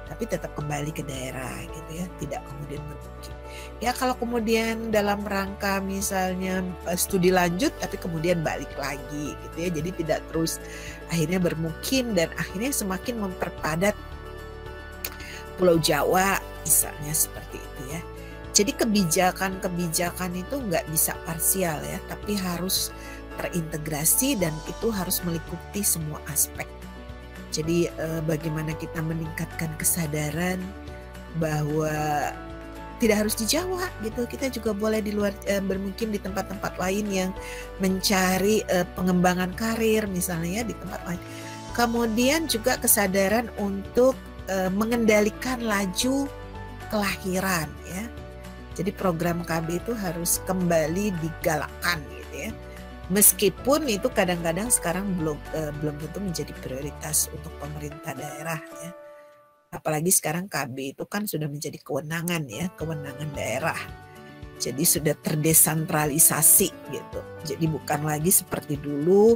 Speaker 1: tapi tetap kembali ke daerah gitu ya, tidak kemudian bermukim. Ya kalau kemudian dalam rangka misalnya studi lanjut, tapi kemudian balik lagi gitu ya. Jadi tidak terus akhirnya bermukim dan akhirnya semakin memperpadat Pulau Jawa misalnya seperti itu ya. Jadi kebijakan itu nggak bisa parsial ya, tapi harus terintegrasi dan itu harus meliputi semua aspek. Jadi bagaimana kita meningkatkan kesadaran bahwa tidak harus di Jawa gitu, kita juga boleh di luar bermukim di tempat-tempat lain yang mencari pengembangan karir misalnya ya, di tempat lain. Kemudian juga kesadaran untuk mengendalikan laju kelahiran ya. Jadi program KB itu harus kembali digalakkan gitu ya. Meskipun itu kadang-kadang sekarang belum tentu menjadi prioritas untuk pemerintah daerah ya. Apalagi sekarang KB itu kan sudah menjadi kewenangan ya, kewenangan daerah. Jadi sudah terdesentralisasi gitu. Jadi bukan lagi seperti dulu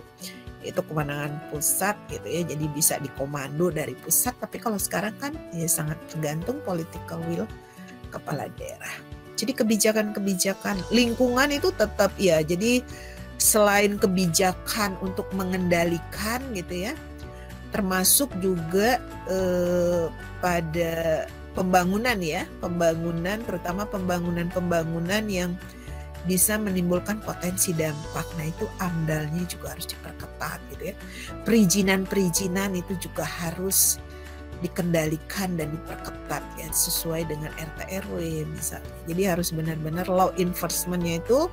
Speaker 1: itu kewenangan pusat gitu ya. Jadi bisa dikomando dari pusat, tapi kalau sekarang kan ya sangat tergantung political will kepala daerah. Jadi kebijakan-kebijakan lingkungan itu tetap ya. Jadi selain kebijakan untuk mengendalikan gitu ya, termasuk juga pada pembangunan ya, pembangunan terutama pembangunan yang bisa menimbulkan potensi dampak. Nah itu AMDAL-nya juga harus diperketat gitu ya. Perizinan itu juga harus dikendalikan dan diperketat ya sesuai dengan RT RW misalnya. Jadi harus benar-benar law enforcement-nya itu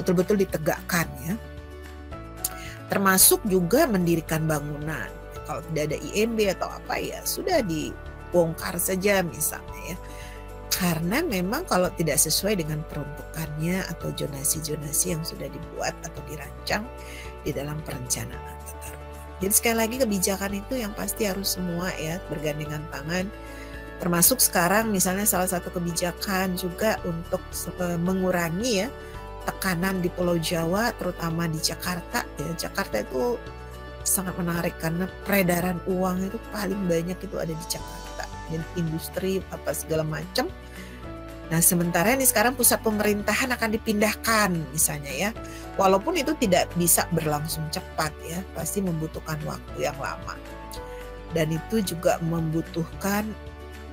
Speaker 1: betul-betul ditegakkan ya. Termasuk juga mendirikan bangunan. Kalau tidak ada IMB atau apa ya sudah dibongkar saja misalnya ya. Karena memang kalau tidak sesuai dengan peruntukannya atau zonasi-zonasi yang sudah dibuat atau dirancang di dalam perencanaan tata ruang. Jadi sekali lagi kebijakan itu yang pasti harus semua ya bergandengan tangan. Termasuk sekarang misalnya salah satu kebijakan juga untuk mengurangi ya tekanan di Pulau Jawa terutama di Jakarta ya. Jakarta itu sangat menarik karena peredaran uang itu paling banyak itu ada di Jakarta dan industri apa segala macam. Nah sementara ini sekarang pusat pemerintahan akan dipindahkan misalnya ya, walaupun itu tidak bisa berlangsung cepat ya, pasti membutuhkan waktu yang lama dan itu juga membutuhkan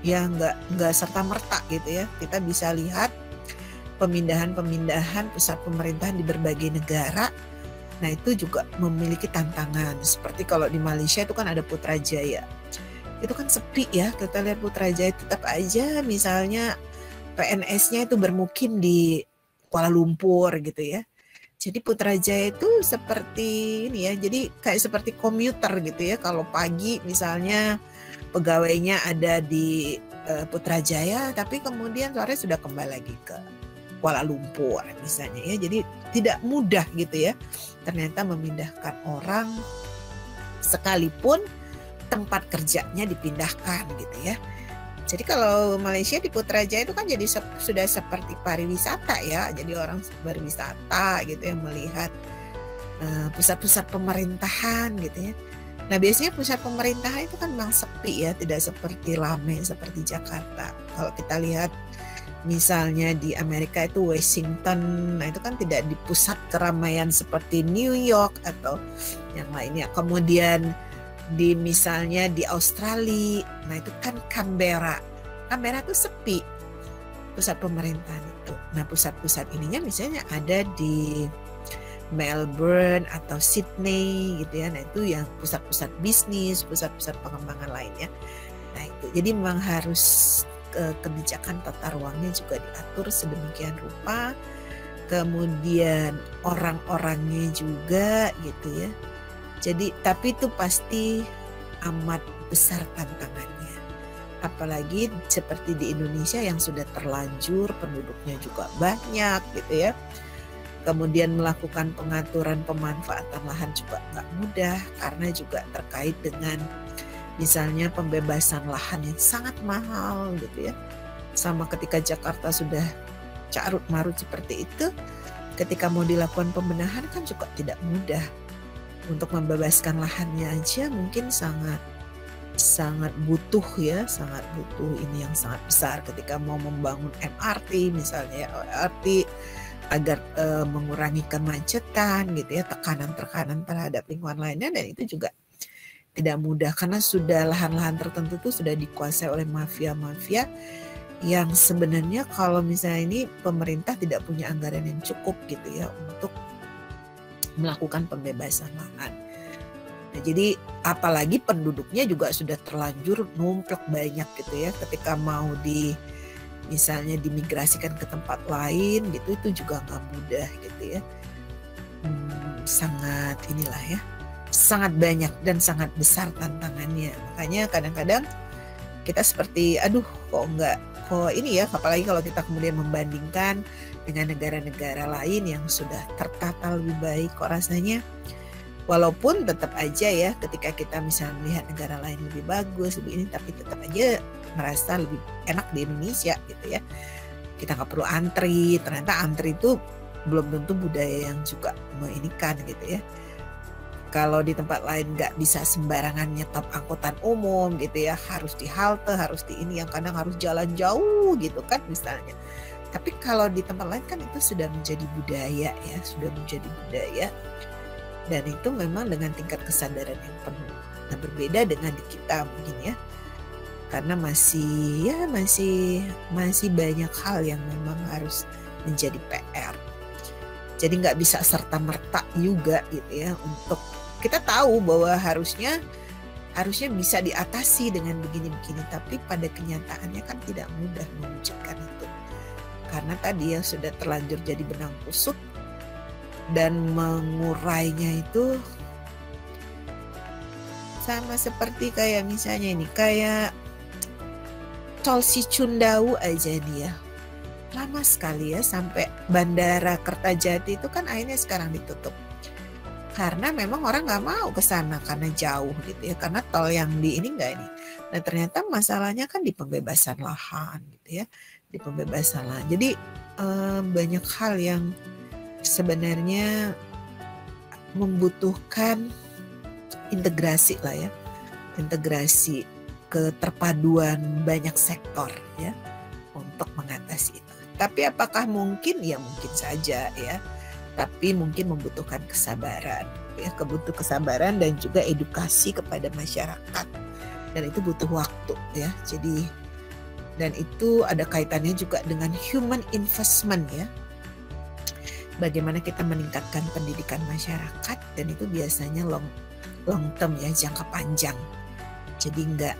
Speaker 1: ya nggak serta merta gitu ya. Kita bisa lihat pemindahan pusat pemerintahan di berbagai negara. Nah itu juga memiliki tantangan. Seperti kalau di Malaysia itu kan ada Putrajaya. Itu kan sepi ya, kita lihat Putrajaya tetap aja misalnya PNS-nya itu bermukim di Kuala Lumpur gitu ya. Jadi Putrajaya itu seperti ini ya, jadi kayak seperti komuter gitu ya. Kalau pagi misalnya pegawainya ada di Putrajaya, tapi kemudian sore sudah kembali lagi ke Kuala Lumpur misalnya ya. Jadi tidak mudah gitu ya ternyata memindahkan orang sekalipun tempat kerjanya dipindahkan gitu ya. Jadi kalau Malaysia di Putrajaya itu kan jadi sudah seperti pariwisata ya. Jadi orang berwisata gitu ya, melihat pusat-pusat pemerintahan gitu ya. Nah biasanya pusat pemerintahan itu kan memang sepi ya, tidak seperti ramai seperti Jakarta. Kalau kita lihat misalnya di Amerika itu Washington, nah itu kan tidak di pusat keramaian seperti New York atau yang lainnya. Kemudian di misalnya di Australia, nah itu kan Canberra itu sepi pusat pemerintahan itu. Nah pusat-pusat ininya misalnya ada di Melbourne atau Sydney gitu ya. Nah itu yang pusat-pusat bisnis, pusat-pusat pengembangan lainnya. Nah itu jadi memang harus kebijakan tata ruangnya juga diatur sedemikian rupa. Kemudian orang-orangnya juga gitu ya. Jadi tapi itu pasti amat besar tantangannya. Apalagi seperti di Indonesia yang sudah terlanjur penduduknya juga banyak gitu ya. Kemudian melakukan pengaturan pemanfaatan lahan juga nggak mudah karena juga terkait dengan misalnya pembebasan lahan yang sangat mahal gitu ya. Sama ketika Jakarta sudah carut marut seperti itu, ketika mau dilakukan pembenahan kan juga tidak mudah. Untuk membebaskan lahannya aja mungkin sangat butuh ya, sangat butuh ini yang sangat besar ketika mau membangun MRT misalnya, MRT agar mengurangi kemacetan gitu ya, tekanan-tekanan terhadap lingkungan lainnya, dan itu juga tidak mudah karena sudah lahan-lahan tertentu itu sudah dikuasai oleh mafia-mafia yang sebenarnya kalau misalnya ini pemerintah tidak punya anggaran yang cukup gitu ya untuk melakukan pembebasan lahan. Nah, jadi apalagi penduduknya juga sudah terlanjur numplek banyak gitu ya, ketika mau misalnya dimigrasikan ke tempat lain gitu itu juga nggak mudah gitu ya. Sangat inilah ya, sangat banyak dan sangat besar tantangannya. Makanya kadang-kadang kita seperti kok ini ya, apalagi kalau kita kemudian membandingkan dengan negara-negara lain yang sudah tertata lebih baik, kok rasanya walaupun tetap aja ya ketika kita misalnya melihat negara lain lebih bagus, lebih ini, tapi tetap aja merasa lebih enak di Indonesia gitu ya. Kita nggak perlu antri, ternyata antri itu belum tentu budaya yang juga menginikan gitu ya. Kalau di tempat lain nggak bisa sembarangan nyetop angkutan umum gitu ya, harus di halte, harus di ini, yang kadang harus jalan jauh gitu kan misalnya. Tapi kalau di tempat lain kan itu sudah menjadi budaya ya, sudah menjadi budaya. Dan itu memang dengan tingkat kesadaran yang penuh. Nah berbeda dengan di kita mungkin ya. karena masih banyak hal yang memang harus menjadi PR. Jadi nggak bisa serta-merta juga gitu ya, untuk kita tahu bahwa harusnya bisa diatasi dengan begini-begini, tapi pada kenyataannya kan tidak mudah mewujudkan itu. Karena tadi ya sudah terlanjur jadi benang kusut, dan mengurainya itu sama seperti kayak misalnya ini, kayak tol Cicundau aja nih ya. Lama sekali ya sampai Bandara Kertajati itu kan akhirnya sekarang ditutup. Karena memang orang nggak mau ke sana karena jauh gitu ya, karena tol yang di ini nggak ini. Nah ternyata masalahnya kan di pembebasan lahan gitu ya, di pembebasan lahan. Jadi banyak hal yang sebenarnya membutuhkan integrasi lah ya, integrasi keterpaduan banyak sektor ya untuk mengatasi itu. Tapi apakah mungkin? Ya mungkin saja ya. Tapi mungkin membutuhkan kesabaran ya, kesabaran dan juga edukasi kepada masyarakat. Dan itu butuh waktu ya. Jadi dan itu ada kaitannya juga dengan human investment ya. Bagaimana kita meningkatkan pendidikan masyarakat, dan itu biasanya long term ya, jangka panjang. Jadi enggak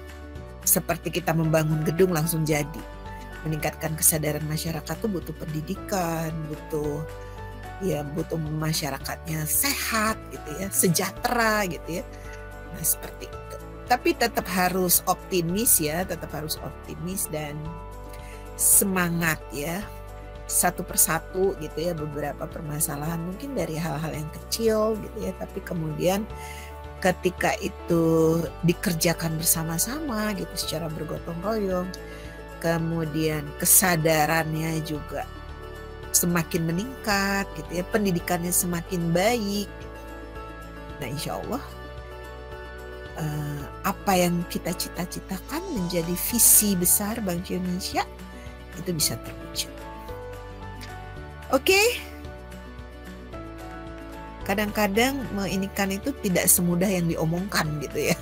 Speaker 1: seperti kita membangun gedung langsung jadi. Meningkatkan kesadaran masyarakat itu butuh pendidikan, butuh masyarakatnya sehat gitu ya, sejahtera gitu ya. Nah seperti itu. Tapi tetap harus optimis ya, dan semangat ya, satu persatu gitu ya, beberapa permasalahan mungkin dari hal-hal yang kecil gitu ya, tapi kemudian ketika itu dikerjakan bersama-sama gitu secara bergotong royong, kemudian kesadarannya juga semakin meningkat gitu ya, pendidikannya semakin baik. Nah insya Allah apa yang kita cita-citakan menjadi visi besar bangsa Indonesia itu bisa terwujud. Oke. Kadang-kadang menginikan itu tidak semudah yang diomongkan gitu ya.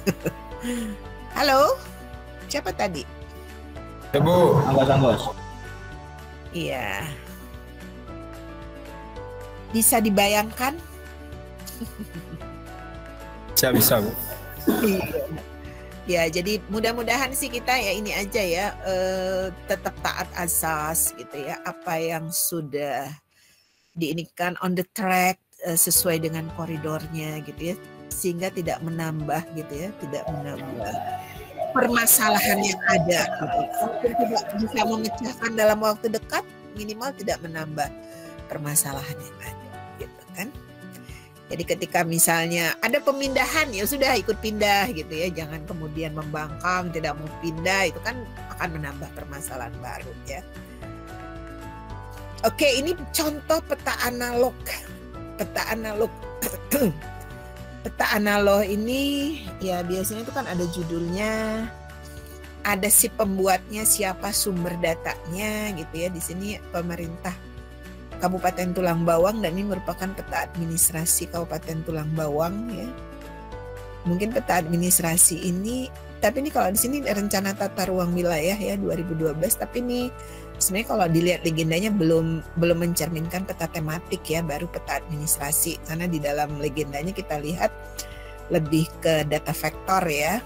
Speaker 1: Halo, siapa tadi?
Speaker 3: Ya Bu.
Speaker 2: Anggos.
Speaker 1: Iya. Bisa dibayangkan?
Speaker 3: Bisa Bu.
Speaker 1: Ya, jadi mudah-mudahan sih kita ya ini aja ya, tetap taat asas gitu ya, apa yang sudah diinikan on the track, sesuai dengan koridornya gitu ya, sehingga tidak menambah gitu ya, tidak menambah permasalahan yang ada gitu. Mungkin tidak bisa memecahkan dalam waktu dekat, minimal tidak menambah permasalahan yang ada gitu kan. Jadi ketika misalnya ada pemindahan, ya sudah ikut pindah gitu ya, jangan kemudian membangkang tidak mau pindah, itu kan akan menambah permasalahan baru ya. Oke, ini contoh peta analog. Peta analog ini ya biasanya itu kan ada judulnya, ada si pembuatnya, siapa sumber datanya gitu ya. Di sini pemerintah Kabupaten Tulang Bawang, dan ini merupakan peta administrasi Kabupaten Tulang Bawang ya. Mungkin peta administrasi ini, tapi ini kalau di sini rencana tata ruang wilayah ya 2012, tapi ini sebenarnya kalau dilihat legendanya belum mencerminkan peta tematik ya, baru peta administrasi, karena di dalam legendanya kita lihat lebih ke data vektor ya,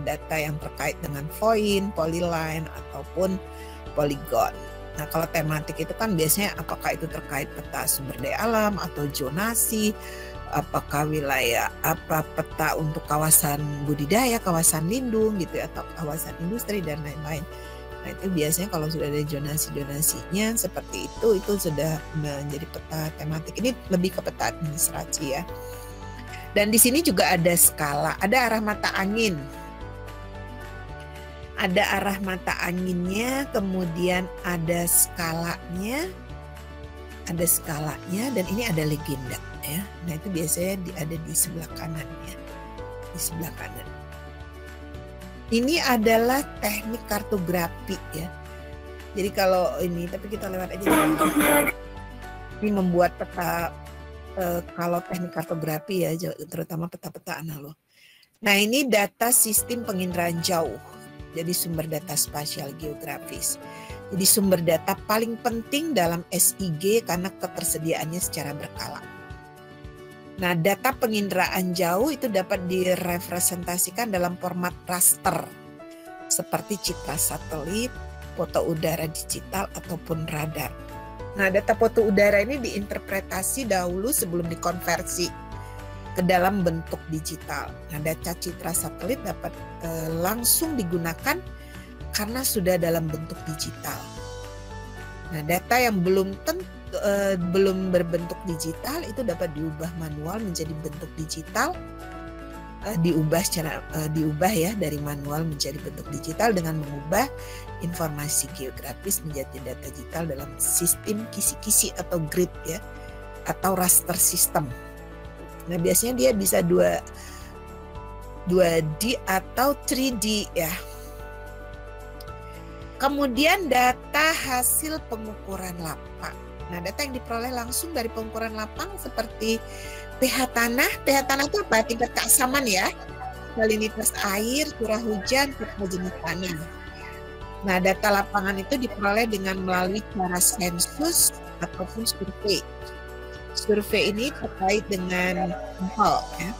Speaker 1: data yang terkait dengan point, polyline ataupun polygon. Nah kalau tematik itu kan biasanya apakah itu terkait peta sumber daya alam atau zonasi, apakah wilayah, apa peta untuk kawasan budidaya, kawasan lindung gitu ya, atau kawasan industri dan lain-lain. Nah itu biasanya kalau sudah ada zonasi-zonasinya seperti itu sudah menjadi peta tematik. Ini lebih ke peta administrasi ya. Dan di sini juga ada skala, ada arah mata angin. Ada arah mata anginnya, kemudian ada skalanya, dan ini ada legenda ya. Nah itu biasanya ada di sebelah kanan ya, di sebelah kanan. Ini adalah teknik kartografi ya. Jadi kalau ini, tapi kita lewat aja. Ini membuat peta, kalau teknik kartografi ya, terutama peta-peta analog. Nah ini data sistem penginderaan jauh. jadi sumber data spasial geografis. Jadi sumber data paling penting dalam SIG karena ketersediaannya secara berkala. Nah, data penginderaan jauh itu dapat direpresentasikan dalam format raster seperti citra satelit, foto udara digital ataupun radar. Nah, data foto udara ini diinterpretasi dahulu sebelum dikonversi ke dalam bentuk digital. Nah, data citra satelit dapat langsung digunakan karena sudah dalam bentuk digital. Nah, data yang belum berbentuk digital itu dapat diubah manual menjadi bentuk digital, diubah ya dari manual menjadi bentuk digital dengan mengubah informasi geografis menjadi data digital dalam sistem kisi-kisi atau grid ya, atau raster system. Nah, biasanya dia bisa 2D atau 3D ya. Kemudian data hasil pengukuran lapang. Nah, data yang diperoleh langsung dari pengukuran lapang seperti pH tanah. pH tanah itu apa? Tingkat keasaman ya. Salinitas air, curah hujan, serta jenis tanah. Nah, data lapangan itu diperoleh dengan melalui cara sensus ataupun survei. Survei ini terkait dengan sampel ya.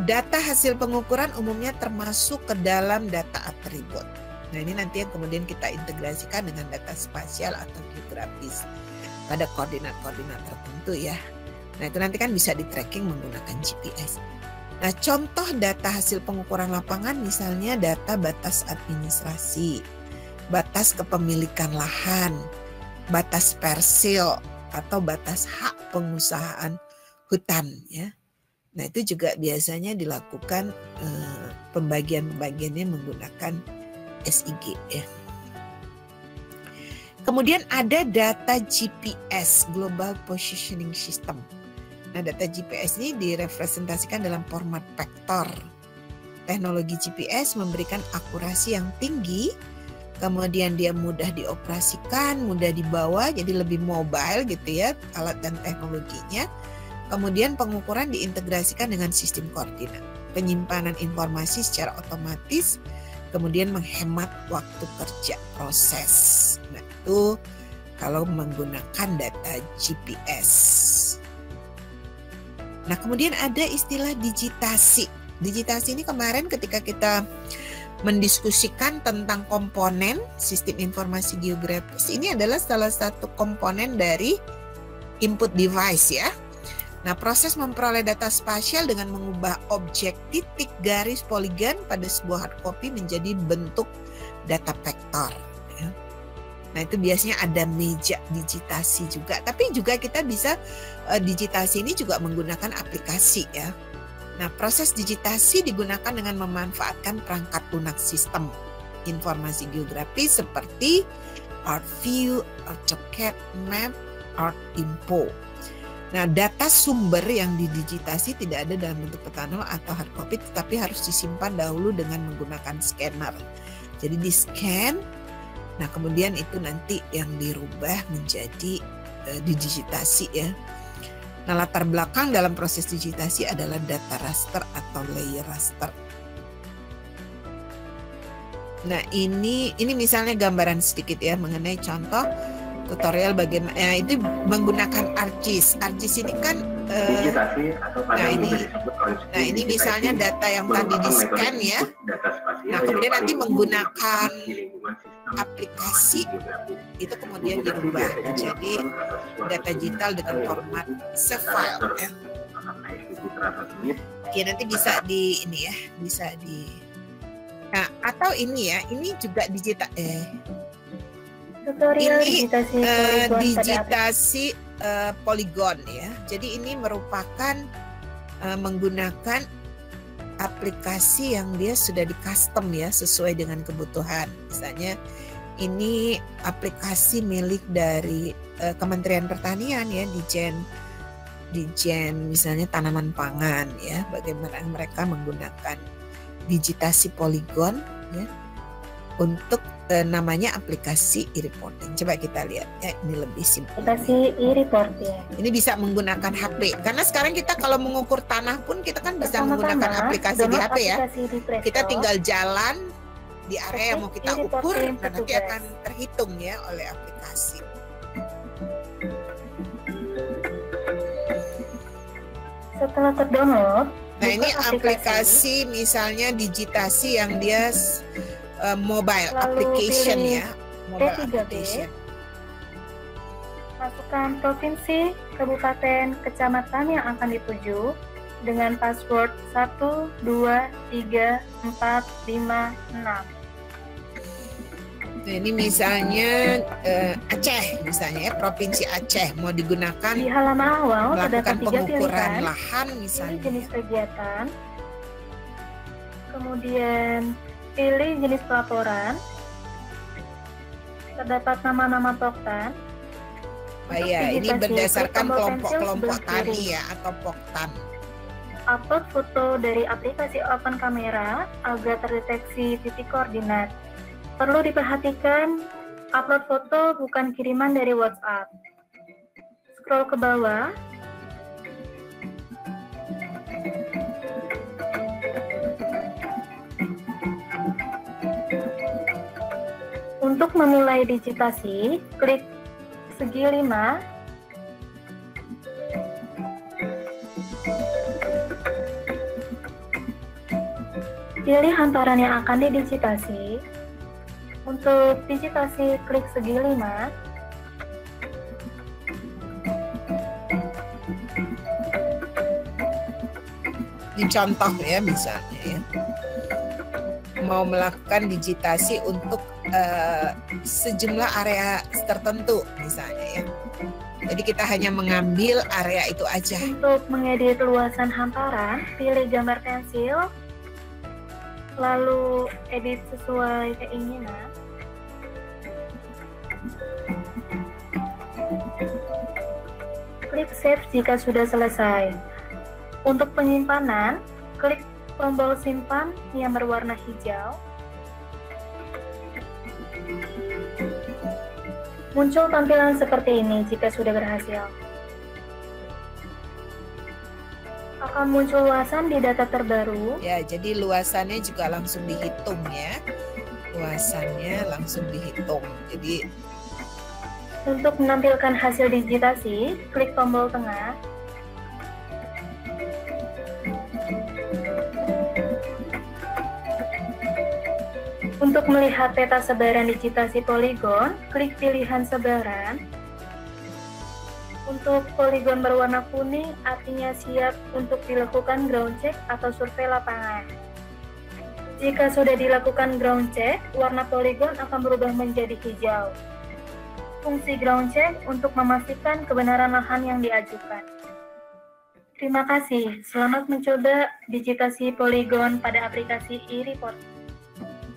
Speaker 1: Data hasil pengukuran umumnya termasuk ke dalam data atribut. Nah, ini nanti yang kemudian kita integrasikan dengan data spasial atau geografis pada koordinat-koordinat tertentu ya. Nah, itu nanti kan bisa di-tracking menggunakan GPS. Nah, contoh data hasil pengukuran lapangan misalnya data batas administrasi, batas kepemilikan lahan, batas persil, atau batas hak pengusahaan hutan ya. Nah, itu juga biasanya dilakukan pembagian-pembagiannya menggunakan SIG ya. Kemudian ada data GPS, Global Positioning System. Nah, data GPS ini direpresentasikan dalam format vektor. Teknologi GPS memberikan akurasi yang tinggi, kemudian dia mudah dioperasikan, mudah dibawa, jadi lebih mobile gitu ya alat dan teknologinya. Kemudian pengukuran diintegrasikan dengan sistem koordinat, penyimpanan informasi secara otomatis, kemudian menghemat waktu kerja proses. Nah, itu kalau menggunakan data GPS. Nah, kemudian ada istilah digitasi. Digitasi ini kemarin ketika kita mendiskusikan tentang komponen sistem informasi geografis, ini adalah salah satu komponen dari input device ya. Nah, proses memperoleh data spasial dengan mengubah objek titik, garis, poligon pada sebuah hard copy menjadi bentuk data vektor. Ya. Nah, itu biasanya ada meja digitasi juga. Tapi juga kita bisa digitasi ini juga menggunakan aplikasi ya. Nah, proses digitasi digunakan dengan memanfaatkan perangkat lunak sistem informasi geografis seperti ArcView, AutoCAD, Map, ArcInfo. Nah, data sumber yang didigitasi tidak ada dalam bentuk peta nol atau hard copy, tetapi harus disimpan dahulu dengan menggunakan scanner. Jadi di scan, nah kemudian itu nanti yang dirubah menjadi didigitasi ya. Nah, latar belakang dalam proses digitasi adalah data raster atau layer raster. Nah, ini misalnya gambaran sedikit ya mengenai contoh tutorial bagaimana itu menggunakan ArcGIS. ArcGIS ini kan ini misalnya data yang tadi di scan ya. Nah, kemudian nanti menggunakan aplikasi itu kemudian dirubah menjadi data digital dengan format save file ya. Oke, nanti bisa di ini ya, bisa di nah, atau ini ya, ini juga digital
Speaker 5: tutorial
Speaker 1: ini
Speaker 5: digitasi
Speaker 1: poligon ya. Jadi ini merupakan menggunakan aplikasi yang dia sudah di custom ya sesuai dengan kebutuhan. Misalnya ini aplikasi milik dari Kementerian Pertanian ya, Dijen misalnya tanaman pangan ya. Bagaimana mereka menggunakan digitasi poligon ya untuk namanya aplikasi e-reporting. Coba kita lihat ya, ini lebih simpel.
Speaker 6: Aplikasi e-reporting.
Speaker 1: Ini bisa menggunakan HP. Karena sekarang kita kalau mengukur tanah pun kita kan bisa
Speaker 6: Pertama-tama,
Speaker 1: menggunakan aplikasi di HP ya.
Speaker 6: aplikasi di Play
Speaker 1: Kita
Speaker 6: Store.
Speaker 1: tinggal jalan di area yang mau kita
Speaker 6: Ketik
Speaker 1: ukur,
Speaker 6: e-reporting
Speaker 1: dan nanti
Speaker 6: petugas.
Speaker 1: akan terhitung ya oleh aplikasi.
Speaker 6: Setelah terdownload,
Speaker 1: Nah
Speaker 6: buka
Speaker 1: ini aplikasi misalnya Digitasi yang dia mobile
Speaker 6: Lalu
Speaker 1: application
Speaker 6: pilih
Speaker 1: ya, mobile
Speaker 6: P3B.
Speaker 1: application.
Speaker 6: masukkan provinsi, kabupaten, kecamatan yang akan dituju dengan password 1, 2, 3, 4, 5, 6.
Speaker 1: Nah, ini misalnya Aceh misalnya ya, provinsi Aceh mau digunakan
Speaker 6: Di halaman awal terdapat
Speaker 1: melakukan
Speaker 6: 3
Speaker 1: pengukuran
Speaker 6: pilihan.
Speaker 1: lahan
Speaker 6: Pilih
Speaker 1: misalnya.
Speaker 6: jenis kegiatan, kemudian pilih jenis pelaporan, terdapat nama-nama poktan.
Speaker 1: Oh iya, ini
Speaker 6: Digitasi,
Speaker 1: berdasarkan
Speaker 6: klik tombol
Speaker 1: kelompok-kelompok
Speaker 6: pensil sebelah
Speaker 1: tadi
Speaker 6: kiri.
Speaker 1: ya, atau poktan.
Speaker 6: Upload foto dari aplikasi Open Camera agar terdeteksi titik koordinat. Perlu diperhatikan, upload foto bukan kiriman dari WhatsApp. Scroll ke bawah. Untuk memulai digitasi, klik segi 5. Pilih hamparan yang akan didigitasi. Untuk digitasi, klik segi 5.
Speaker 1: Ini contoh ya misalnya ya. Mau melakukan digitasi untuk sejumlah area tertentu misalnya ya. Jadi kita hanya mengambil area itu aja.
Speaker 6: Untuk mengedit luasan hamparan, pilih gambar pensil, lalu edit sesuai keinginan. Klik save jika sudah selesai. Untuk penyimpanan, klik tombol simpan yang berwarna hijau. Muncul tampilan seperti ini jika sudah berhasil. Akan muncul luasan di data terbaru.
Speaker 1: Ya, jadi luasannya juga langsung dihitung ya. Luasannya langsung dihitung. Jadi
Speaker 6: Untuk menampilkan hasil digitasi, klik tombol tengah. Untuk melihat peta sebaran digitasi poligon, klik pilihan sebaran. Untuk poligon berwarna kuning, artinya siap untuk dilakukan ground check atau survei lapangan. Jika sudah dilakukan ground check, warna poligon akan berubah menjadi hijau. Fungsi ground check untuk memastikan kebenaran lahan yang diajukan. Terima kasih. Selamat mencoba digitasi poligon pada aplikasi e-report.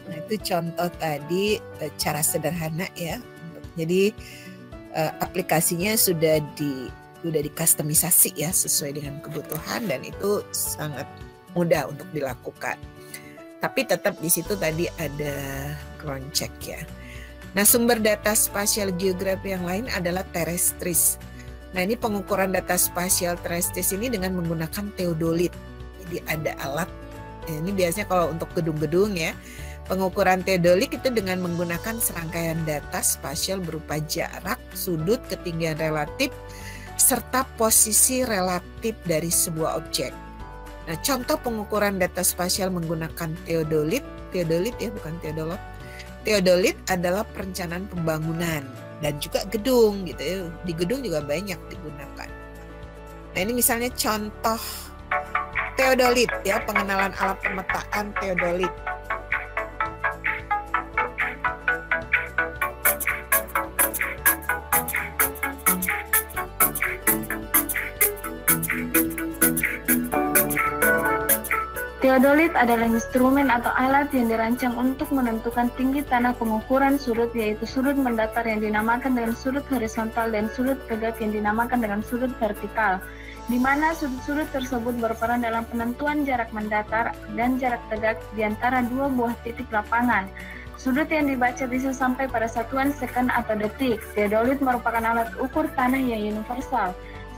Speaker 1: nah, itu contoh tadi cara sederhana ya. Jadi aplikasinya sudah dikustomisasi ya sesuai dengan kebutuhan dan itu sangat mudah untuk dilakukan. Tapi tetap di situ tadi ada ground check ya. Nah, sumber data spasial geografi yang lain adalah terrestris. Nah, ini pengukuran data spasial terrestris ini dengan menggunakan teodolit. Jadi ada alat, ini biasanya kalau untuk gedung-gedung ya, pengukuran teodolit itu dengan menggunakan serangkaian data spasial berupa jarak, sudut, ketinggian relatif, serta posisi relatif dari sebuah objek. Nah, contoh pengukuran data spasial menggunakan teodolit ya bukan teodolot. Teodolit adalah perencanaan pembangunan dan juga gedung gitu ya. Di gedung juga banyak digunakan. Nah, ini misalnya contoh teodolit ya, pengenalan alat pemetaan teodolit.
Speaker 6: Teodolit adalah instrumen atau alat yang dirancang untuk menentukan tinggi tanah pengukuran sudut, yaitu sudut mendatar yang dinamakan dengan sudut horizontal dan sudut tegak yang dinamakan dengan sudut vertikal, di mana sudut-sudut tersebut berperan dalam penentuan jarak mendatar dan jarak tegak di antara dua buah titik lapangan.
Speaker 7: Sudut yang dibaca bisa sampai pada satuan second atau detik. Teodolit merupakan alat ukur tanah yang universal.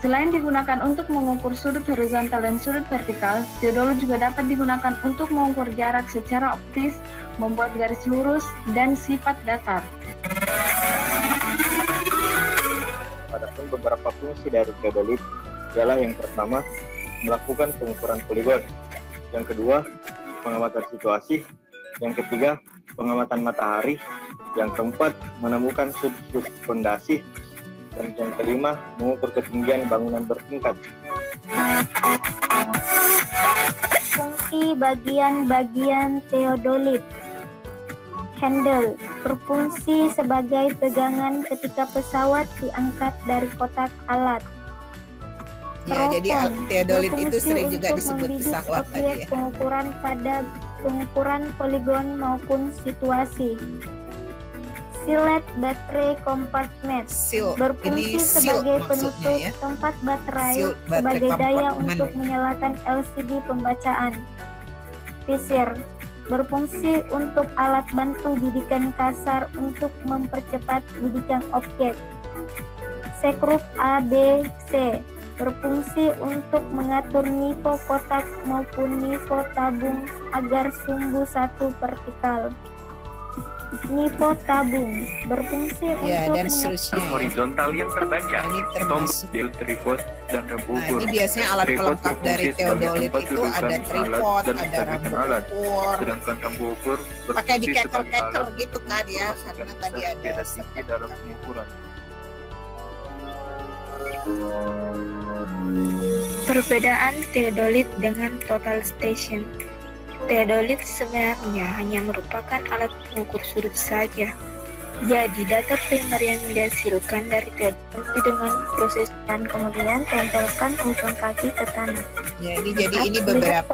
Speaker 7: Selain digunakan untuk mengukur sudut horizontal dan sudut vertikal, teodolit juga dapat digunakan untuk mengukur jarak secara optis, membuat garis lurus, dan sifat datar.
Speaker 8: Adapun beberapa fungsi dari teodolit ialah yang pertama, melakukan pengukuran poligon. Yang kedua, pengamatan situasi. Yang ketiga, pengamatan matahari. Yang keempat, menemukan sudut-sudut fondasi. Dan yang kelima, mengukur ketinggian bangunan bertingkat.
Speaker 6: Fungsi bagian-bagian teodolit. Handle berfungsi sebagai pegangan ketika pesawat diangkat dari kotak alat.
Speaker 1: Ya, jadi teodolit itu sering juga disebut
Speaker 6: membidik
Speaker 1: pesawat tadi
Speaker 6: objek
Speaker 1: ya.
Speaker 6: pengukuran pada pengukuran poligon maupun situasi. Silet baterai compartment berfungsi sebagai penutup
Speaker 1: ya.
Speaker 6: tempat baterai
Speaker 1: Baterai
Speaker 6: sebagai daya
Speaker 1: compartment.
Speaker 6: untuk menyalakan LCD pembacaan. Visir berfungsi untuk alat bantu bidikan kasar untuk mempercepat bidikan objek. Sekrup ABC berfungsi untuk mengatur nivou kotak maupun nivou tabung agar sumbu satu vertikal. Nivou tabung berfungsi
Speaker 1: Ya,
Speaker 6: untuk
Speaker 1: dan seterusnya.
Speaker 9: horizontal yang terbaca,
Speaker 1: Ini
Speaker 9: tombol,
Speaker 1: termasuk.
Speaker 9: tripod, dan rem
Speaker 1: Nah,
Speaker 9: ukur.
Speaker 1: ini biasanya alat
Speaker 9: Tripod
Speaker 1: pelengkap dari
Speaker 9: berfungsi sebagai
Speaker 1: teodolit
Speaker 9: tempat
Speaker 1: itu
Speaker 9: dudukan
Speaker 1: ada
Speaker 9: alat
Speaker 1: tripod,
Speaker 9: dan
Speaker 1: ada
Speaker 9: stabilitas
Speaker 1: rambut
Speaker 9: alat.
Speaker 1: ukur,
Speaker 9: Sedangkan rem ukur
Speaker 1: pakai di
Speaker 9: berfungsi sebagai
Speaker 1: keker-keker
Speaker 9: alat
Speaker 1: gitu kan ya, karena tadi ada
Speaker 9: beda tinggi dalam pengukuran.
Speaker 10: Perbedaan teodolit dengan total station. Teodolit sebenarnya hanya merupakan alat pengukur sudut saja. Jadi data primer yang dihasilkan dari teodolit dengan proses dan kemudian tempelkan ujung kaki ke tanah.
Speaker 1: Ya, ini beberapa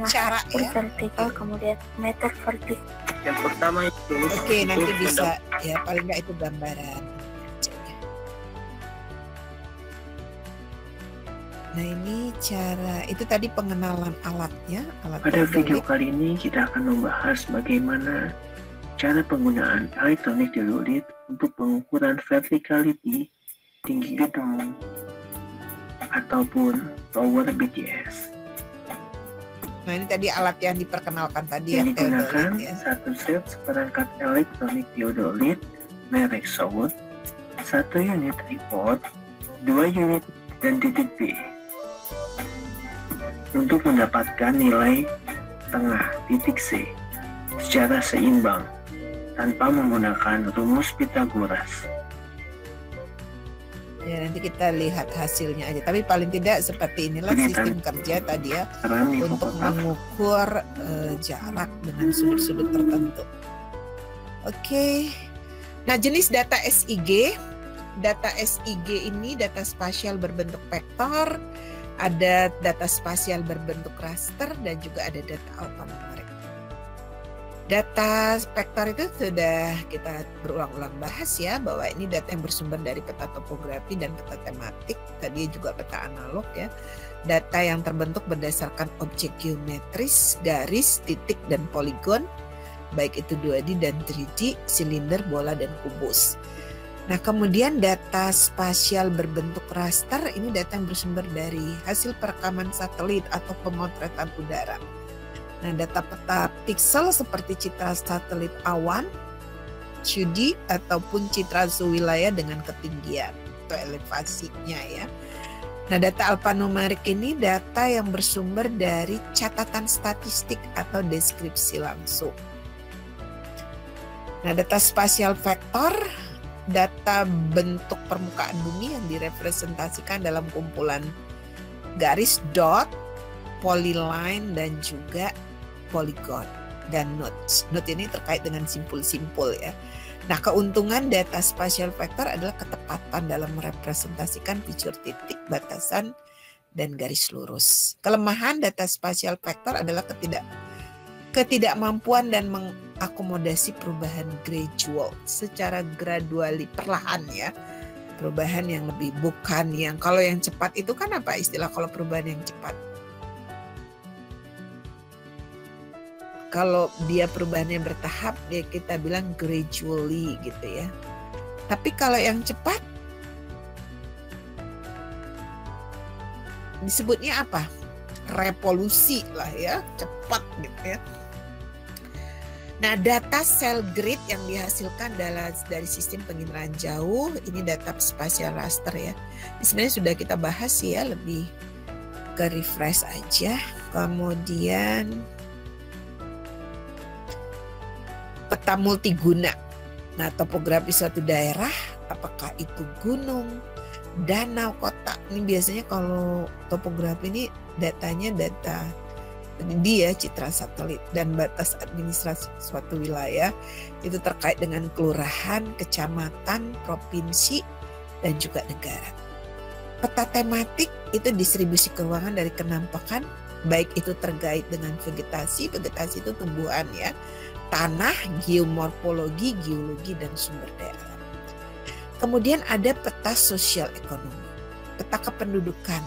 Speaker 1: cara ya.
Speaker 10: Vertikal kemudian meter vertikal.
Speaker 9: Yang pertama itu
Speaker 1: Oke, nanti bisa ya, paling nggak itu gambaran. Nah, ini cara, itu tadi pengenalan alatnya.
Speaker 11: Pada video kali ini kita akan membahas bagaimana cara penggunaan elektronik teodolit untuk pengukuran verticality tinggi gedung ataupun tower BTS.
Speaker 1: Nah, ini tadi alat yang diperkenalkan tadi
Speaker 11: Yang
Speaker 1: yang
Speaker 11: digunakan
Speaker 1: teodolit ya.
Speaker 11: satu set seperangkat elektronik teodolit merek Sowot, 1 unit tripod, 2 unit dan titik B. Untuk mendapatkan nilai tengah titik C secara seimbang tanpa menggunakan rumus Pythagoras.
Speaker 1: Ya, nanti kita lihat hasilnya aja. Tapi paling tidak seperti inilah sistem kerja tadi ya, untuk mengukur jarak dengan sudut-sudut tertentu. Oke. Nah, jenis data SIG. Data SIG ini data spasial berbentuk vektor, ada data spasial berbentuk raster, dan juga ada data alphanumerik. Data vektor itu sudah kita berulang-ulang bahas ya, bahwa ini data yang bersumber dari peta topografi dan peta tematik, tadi juga peta analog ya. Data yang terbentuk berdasarkan objek geometris, garis, titik, dan poligon, baik itu 2D dan 3D, silinder, bola, dan kubus. Nah, kemudian data spasial berbentuk raster, ini data yang bersumber dari hasil perekaman satelit atau pemotretan udara. Nah, data peta piksel seperti citra satelit awan, 2D, ataupun citra wilayah dengan ketinggian atau elevasinya ya. Nah, data alphanumerik ini data yang bersumber dari catatan statistik atau deskripsi langsung. Nah, data spasial vektor, data bentuk permukaan bumi yang direpresentasikan dalam kumpulan garis dot, polyline, dan juga poligon dan nodes. Node ini terkait dengan simpul-simpul ya. Nah, keuntungan data spasial vektor adalah ketepatan dalam merepresentasikan fitur titik, batasan, dan garis lurus. Kelemahan data spasial vektor adalah ketidakmampuan dan mengakomodasi perubahan gradual secara graduali, perlahan ya. Perubahan yang lebih, bukan yang kalau yang cepat itu kan apa istilah kalau perubahan yang cepat? Kalau dia perubahannya bertahap, ya kita bilang gradually gitu ya. Tapi kalau yang cepat, disebutnya apa? Revolusi lah ya, cepat gitu ya. Nah, data cell grid yang dihasilkan dari sistem penginderaan jauh, ini data spatial raster ya. Ini sebenarnya sudah kita bahas ya, lebih ke refresh aja. Kemudian peta multiguna. Nah, topografi suatu daerah, apakah itu gunung, danau, kota. Ini biasanya kalau topografi ini datanya data dia citra satelit dan batas administrasi suatu wilayah itu terkait dengan kelurahan, kecamatan, provinsi, dan juga negara. Peta tematik itu distribusi keuangan dari kenampakan, baik itu terkait dengan vegetasi itu tumbuhan ya, tanah, geomorfologi, geologi, dan sumber daya alam. Kemudian ada peta sosial ekonomi, peta kependudukan,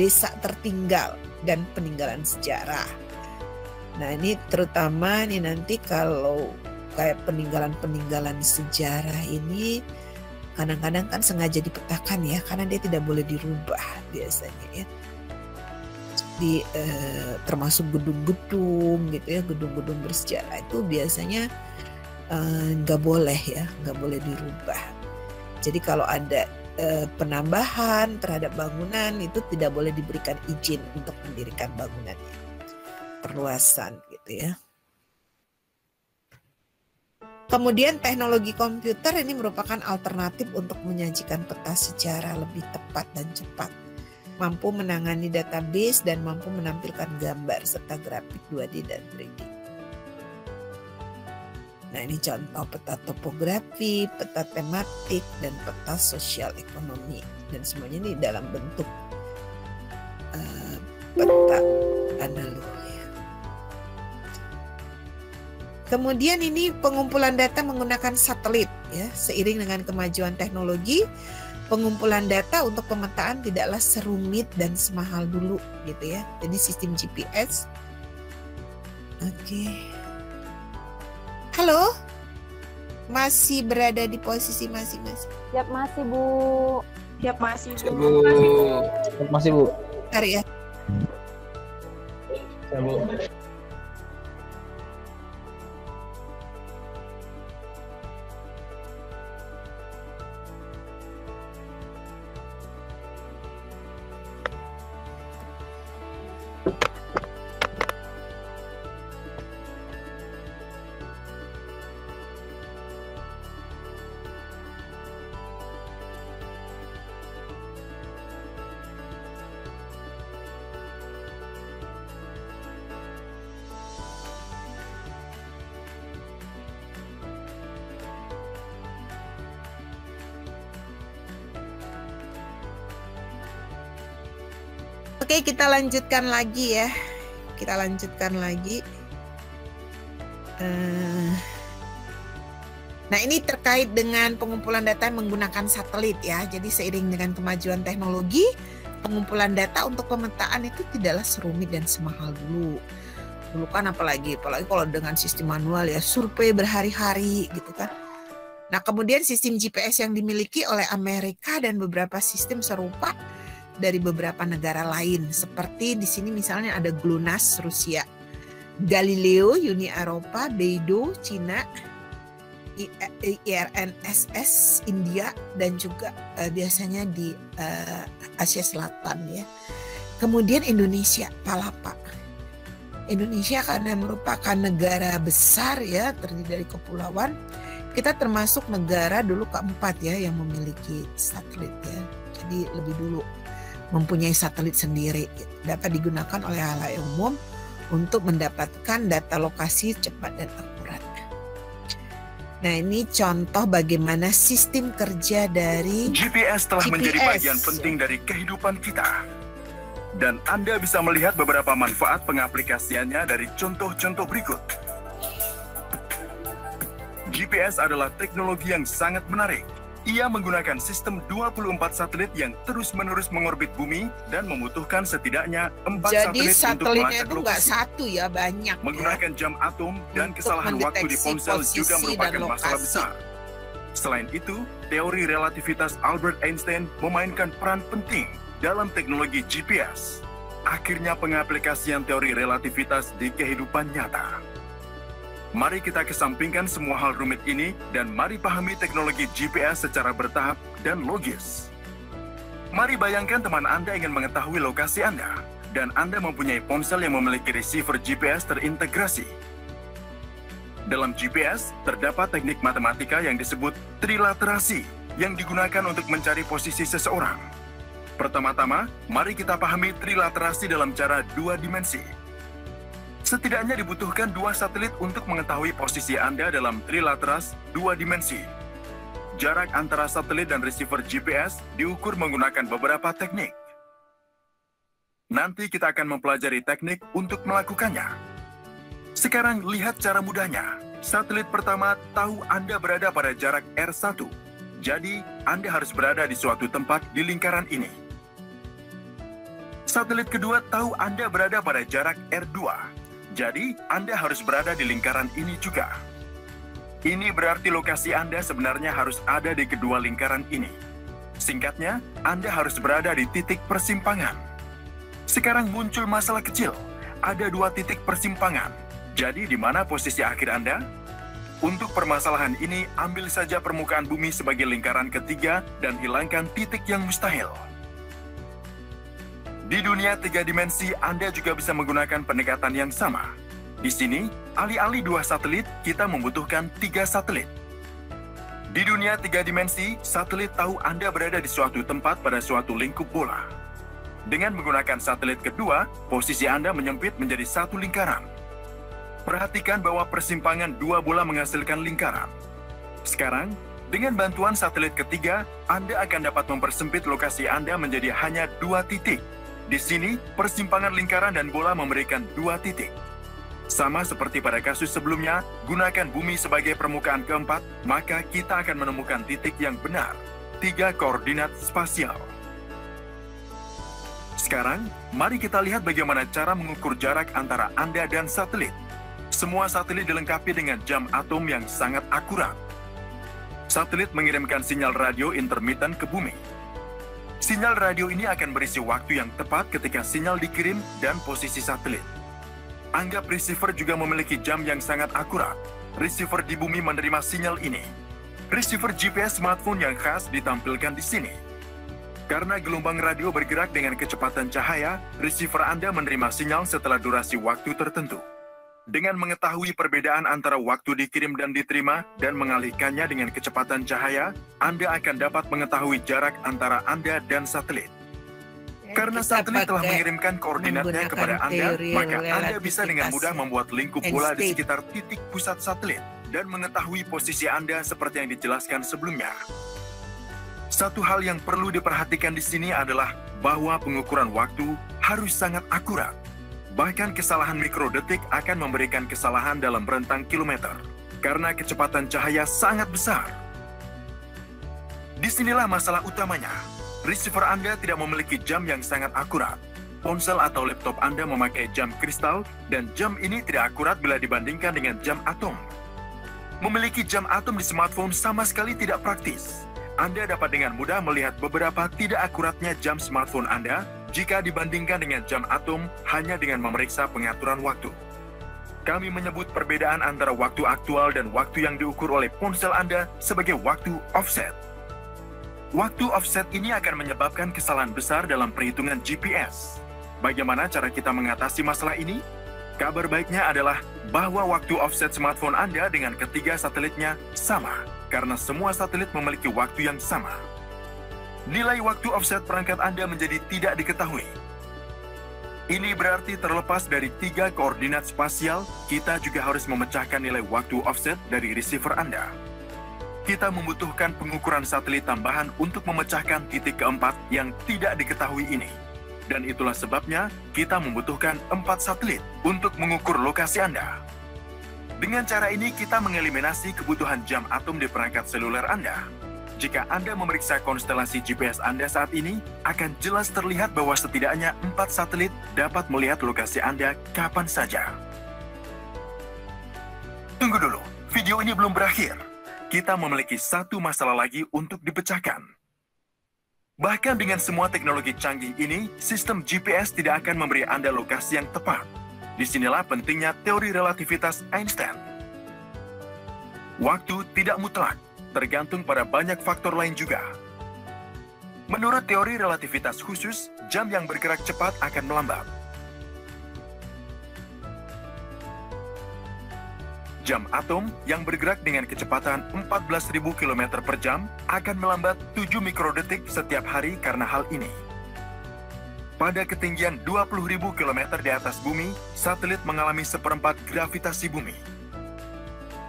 Speaker 1: desa tertinggal, dan peninggalan sejarah. Nah, ini terutama nih nanti kalau kayak peninggalan-peninggalan sejarah ini kadang-kadang kan sengaja dipetakan ya, karena dia tidak boleh dirubah biasanya ya. Termasuk gedung-gedung gitu ya, gedung-gedung bersejarah itu biasanya nggak boleh ya, nggak boleh dirubah. Jadi kalau ada penambahan terhadap bangunan itu tidak boleh diberikan izin untuk mendirikan bangunannya, perluasan gitu ya. Kemudian teknologi komputer ini merupakan alternatif untuk menyajikan peta secara lebih tepat dan cepat, mampu menangani database dan mampu menampilkan gambar serta grafik 2D dan 3D. Nah, ini contoh peta topografi, peta tematik, dan peta sosial ekonomi. Dan semuanya ini dalam bentuk peta analog. Kemudian ini pengumpulan data menggunakan satelit. Ya, seiring dengan kemajuan teknologi, pengumpulan data untuk pemetaan tidaklah serumit dan semahal dulu gitu ya. Jadi sistem GPS. Oke. Halo, masih berada di posisi masing-masing?
Speaker 12: Siap masih Bu. Siap masih Bu.
Speaker 2: Siap masih Bu.
Speaker 1: Bentar ya.
Speaker 2: Siap Bu.
Speaker 1: Oke, kita lanjutkan lagi ya. Kita lanjutkan lagi. Nah, ini terkait dengan pengumpulan data menggunakan satelit ya. Jadi seiring dengan kemajuan teknologi, pengumpulan data untuk pemetaan itu tidaklah serumit dan semahal dulu. Dulu kan apalagi kalau dengan sistem manual ya, survei berhari-hari gitu kan. Nah, kemudian sistem GPS yang dimiliki oleh Amerika dan beberapa sistem serupa dari beberapa negara lain, seperti di sini misalnya ada GLONASS Rusia, Galileo Uni Eropa, Beidou Cina, IRNSS India, dan juga biasanya di Asia Selatan ya. Kemudian Indonesia, Palapa. Indonesia karena merupakan negara besar ya, terdiri dari kepulauan, kita termasuk negara dulu keempat ya yang memiliki satelit ya. Jadi lebih dulu mempunyai satelit sendiri, dapat digunakan oleh halayak umum untuk mendapatkan data lokasi cepat dan akurat. Nah, ini contoh bagaimana sistem kerja dari
Speaker 4: GPS telah menjadi bagian penting dari kehidupan kita. Dan Anda bisa melihat beberapa manfaat pengaplikasiannya dari contoh-contoh berikut. GPS adalah teknologi yang sangat menarik. Ia menggunakan sistem 24 satelit yang terus-menerus mengorbit bumi dan membutuhkan setidaknya 4
Speaker 1: Jadi
Speaker 4: satelit untuk
Speaker 1: satelitnya
Speaker 4: melacak
Speaker 1: itu nggak
Speaker 4: lokasi.
Speaker 1: satu ya, banyak
Speaker 4: Menggunakan jam atom dan
Speaker 1: Untuk
Speaker 4: kesalahan waktu di
Speaker 1: mendeteksi
Speaker 4: ponsel juga
Speaker 1: posisi
Speaker 4: merupakan
Speaker 1: dan
Speaker 4: masalah
Speaker 1: lokasi.
Speaker 4: besar. Selain itu, teori relativitas Albert Einstein memainkan peran penting dalam teknologi GPS. Akhirnya pengaplikasian teori relativitas di kehidupan nyata. Mari kita kesampingkan semua hal rumit ini dan mari pahami teknologi GPS secara bertahap dan logis. Mari bayangkan teman Anda ingin mengetahui lokasi Anda dan Anda mempunyai ponsel yang memiliki receiver GPS terintegrasi. Dalam GPS, terdapat teknik matematika yang disebut trilaterasi yang digunakan untuk mencari posisi seseorang. Pertama-tama, mari kita pahami trilaterasi dalam cara 2 dimensi. Setidaknya dibutuhkan 2 satelit untuk mengetahui posisi Anda dalam trilateras 2 dimensi. Jarak antara satelit dan receiver GPS diukur menggunakan beberapa teknik. Nanti kita akan mempelajari teknik untuk melakukannya. Sekarang lihat cara mudahnya. Satelit pertama tahu Anda berada pada jarak R1. Jadi, Anda harus berada di suatu tempat di lingkaran ini. Satelit kedua tahu Anda berada pada jarak R2. Jadi, Anda harus berada di lingkaran ini juga. Ini berarti lokasi Anda sebenarnya harus ada di kedua lingkaran ini. Singkatnya, Anda harus berada di titik persimpangan. Sekarang muncul masalah kecil. Ada 2 titik persimpangan. Jadi, di mana posisi akhir Anda? Untuk permasalahan ini, ambil saja permukaan bumi sebagai lingkaran ketiga dan hilangkan titik yang mustahil. Di dunia 3 dimensi, Anda juga bisa menggunakan pendekatan yang sama. Di sini, alih-alih 2 satelit, kita membutuhkan 3 satelit. Di dunia 3 dimensi, satelit tahu Anda berada di suatu tempat pada suatu lingkup bola. Dengan menggunakan satelit kedua, posisi Anda menyempit menjadi satu lingkaran. Perhatikan bahwa persimpangan 2 bola menghasilkan lingkaran. Sekarang, dengan bantuan satelit ketiga, Anda akan dapat mempersempit lokasi Anda menjadi hanya 2 titik. Di sini, persimpangan lingkaran dan bola memberikan 2 titik. Sama seperti pada kasus sebelumnya, gunakan bumi sebagai permukaan keempat, maka kita akan menemukan titik yang benar, 3 koordinat spasial. Sekarang, mari kita lihat bagaimana cara mengukur jarak antara Anda dan satelit. Semua satelit dilengkapi dengan jam atom yang sangat akurat. Satelit mengirimkan sinyal radio intermiten ke bumi. Sinyal radio ini akan berisi waktu yang tepat ketika sinyal dikirim dan posisi satelit. Anggap receiver juga memiliki jam yang sangat akurat. Receiver di bumi menerima sinyal ini. Receiver GPS smartphone yang khas ditampilkan di sini. Karena gelombang radio bergerak dengan kecepatan cahaya, receiver Anda menerima sinyal setelah durasi waktu tertentu. Dengan mengetahui perbedaan antara waktu dikirim dan diterima dan mengalihkannya dengan kecepatan cahaya, Anda akan dapat mengetahui jarak antara Anda dan satelit. Karena satelit telah mengirimkan koordinatnya kepada Anda, maka Anda bisa dengan mudah membuat lingkup bola di sekitar titik pusat satelit dan mengetahui posisi Anda seperti yang dijelaskan sebelumnya. Satu hal yang perlu diperhatikan di sini adalah bahwa pengukuran waktu harus sangat akurat. Bahkan kesalahan mikrodetik akan memberikan kesalahan dalam rentang kilometer, karena kecepatan cahaya sangat besar. Disinilah masalah utamanya. Receiver Anda tidak memiliki jam yang sangat akurat. Ponsel atau laptop Anda memakai jam kristal, dan jam ini tidak akurat bila dibandingkan dengan jam atom. Memiliki jam atom di smartphone sama sekali tidak praktis. Anda dapat dengan mudah melihat beberapa tidak akuratnya jam smartphone Anda jika dibandingkan dengan jam atom hanya dengan memeriksa pengaturan waktu. Kami menyebut perbedaan antara waktu aktual dan waktu yang diukur oleh ponsel Anda sebagai waktu offset. Waktu offset ini akan menyebabkan kesalahan besar dalam perhitungan GPS. Bagaimana cara kita mengatasi masalah ini? Kabar baiknya adalah bahwa waktu offset smartphone Anda dengan ketiga satelitnya sama, karena semua satelit memiliki waktu yang sama. Nilai waktu offset perangkat Anda menjadi tidak diketahui. Ini berarti terlepas dari 3 koordinat spasial, kita juga harus memecahkan nilai waktu offset dari receiver Anda. Kita membutuhkan pengukuran satelit tambahan untuk memecahkan titik keempat yang tidak diketahui ini. Dan itulah sebabnya kita membutuhkan 4 satelit untuk mengukur lokasi Anda. Dengan cara ini kita mengeliminasi kebutuhan jam atom di perangkat seluler Anda.
Speaker 13: Jika Anda memeriksa konstelasi GPS Anda saat ini, akan jelas terlihat bahwa setidaknya 4 satelit dapat melihat lokasi Anda kapan saja. Tunggu dulu, video ini belum berakhir. Kita memiliki satu masalah lagi untuk dipecahkan. Bahkan dengan semua teknologi canggih ini, sistem GPS tidak akan memberi Anda lokasi yang tepat. Disinilah pentingnya teori relativitas Einstein. Waktu tidak mutlak, tergantung pada banyak faktor lain juga. Menurut teori relativitas khusus, jam yang bergerak cepat akan melambat. Jam atom yang bergerak dengan kecepatan 14.000 km per jam akan melambat 7 mikrodetik setiap hari karena hal ini. Pada ketinggian 20.000 km di atas bumi, satelit mengalami seperempat gravitasi bumi.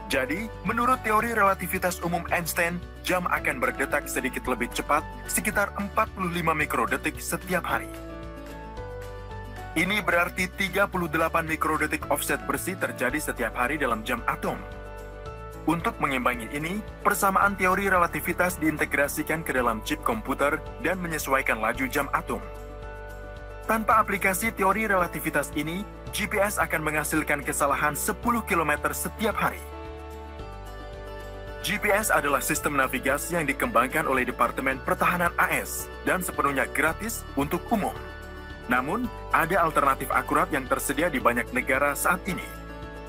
Speaker 13: Jadi, menurut teori relativitas umum Einstein, jam akan berdetak sedikit lebih cepat, sekitar 45 mikrodetik setiap hari. Ini berarti 38 mikrodetik offset bersih terjadi setiap hari dalam jam atom. Untuk mengimbangi ini, persamaan teori relativitas diintegrasikan ke dalam chip komputer dan menyesuaikan laju jam atom. Tanpa aplikasi teori relativitas ini, GPS akan menghasilkan kesalahan 10 km setiap hari. GPS adalah sistem navigasi yang dikembangkan oleh Departemen Pertahanan AS dan sepenuhnya gratis untuk umum. Namun, ada alternatif akurat yang tersedia di banyak negara saat ini.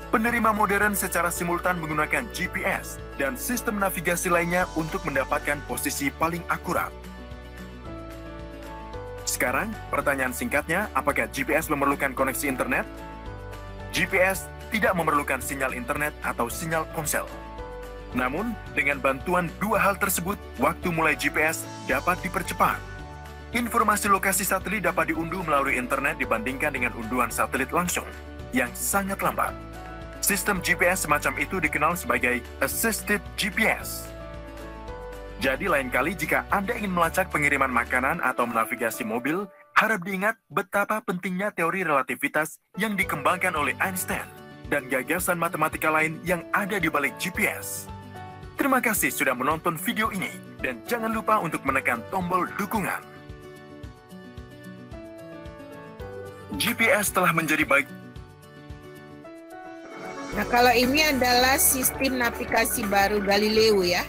Speaker 13: Penerima modern secara simultan menggunakan GPS dan sistem navigasi lainnya untuk mendapatkan posisi paling akurat. Sekarang, pertanyaan singkatnya, apakah GPS memerlukan koneksi internet? GPS tidak memerlukan sinyal internet atau sinyal ponsel. Namun, dengan bantuan dua hal tersebut, waktu mulai GPS dapat dipercepat. Informasi lokasi satelit dapat diunduh melalui internet dibandingkan dengan unduhan satelit langsung, yang sangat lambat. Sistem GPS semacam itu dikenal sebagai Assisted GPS. Jadi lain kali jika Anda ingin melacak pengiriman makanan atau menavigasi mobil, harap diingat betapa pentingnya teori relativitas yang dikembangkan oleh Einstein dan gagasan matematika lain yang ada di balik GPS. Terima kasih sudah menonton video ini, dan jangan lupa untuk menekan tombol dukungan. GPS telah menjadi bagian.
Speaker 1: Nah, kalau ini adalah sistem navigasi baru Galileo ya,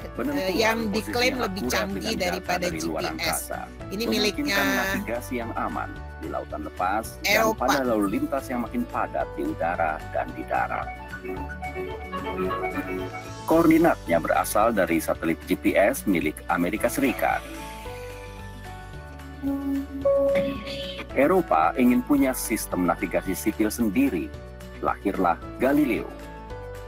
Speaker 1: yang diklaim lebih canggih daripada GPS. Ini miliknya
Speaker 14: navigasi yang aman di lautan lepas
Speaker 1: Eropa.
Speaker 14: Dan pada lalu lintas yang makin padat di udara dan di darat. Koordinatnya berasal dari satelit GPS milik Amerika Serikat. Eropa ingin punya sistem navigasi sipil sendiri. Lahirlah Galileo.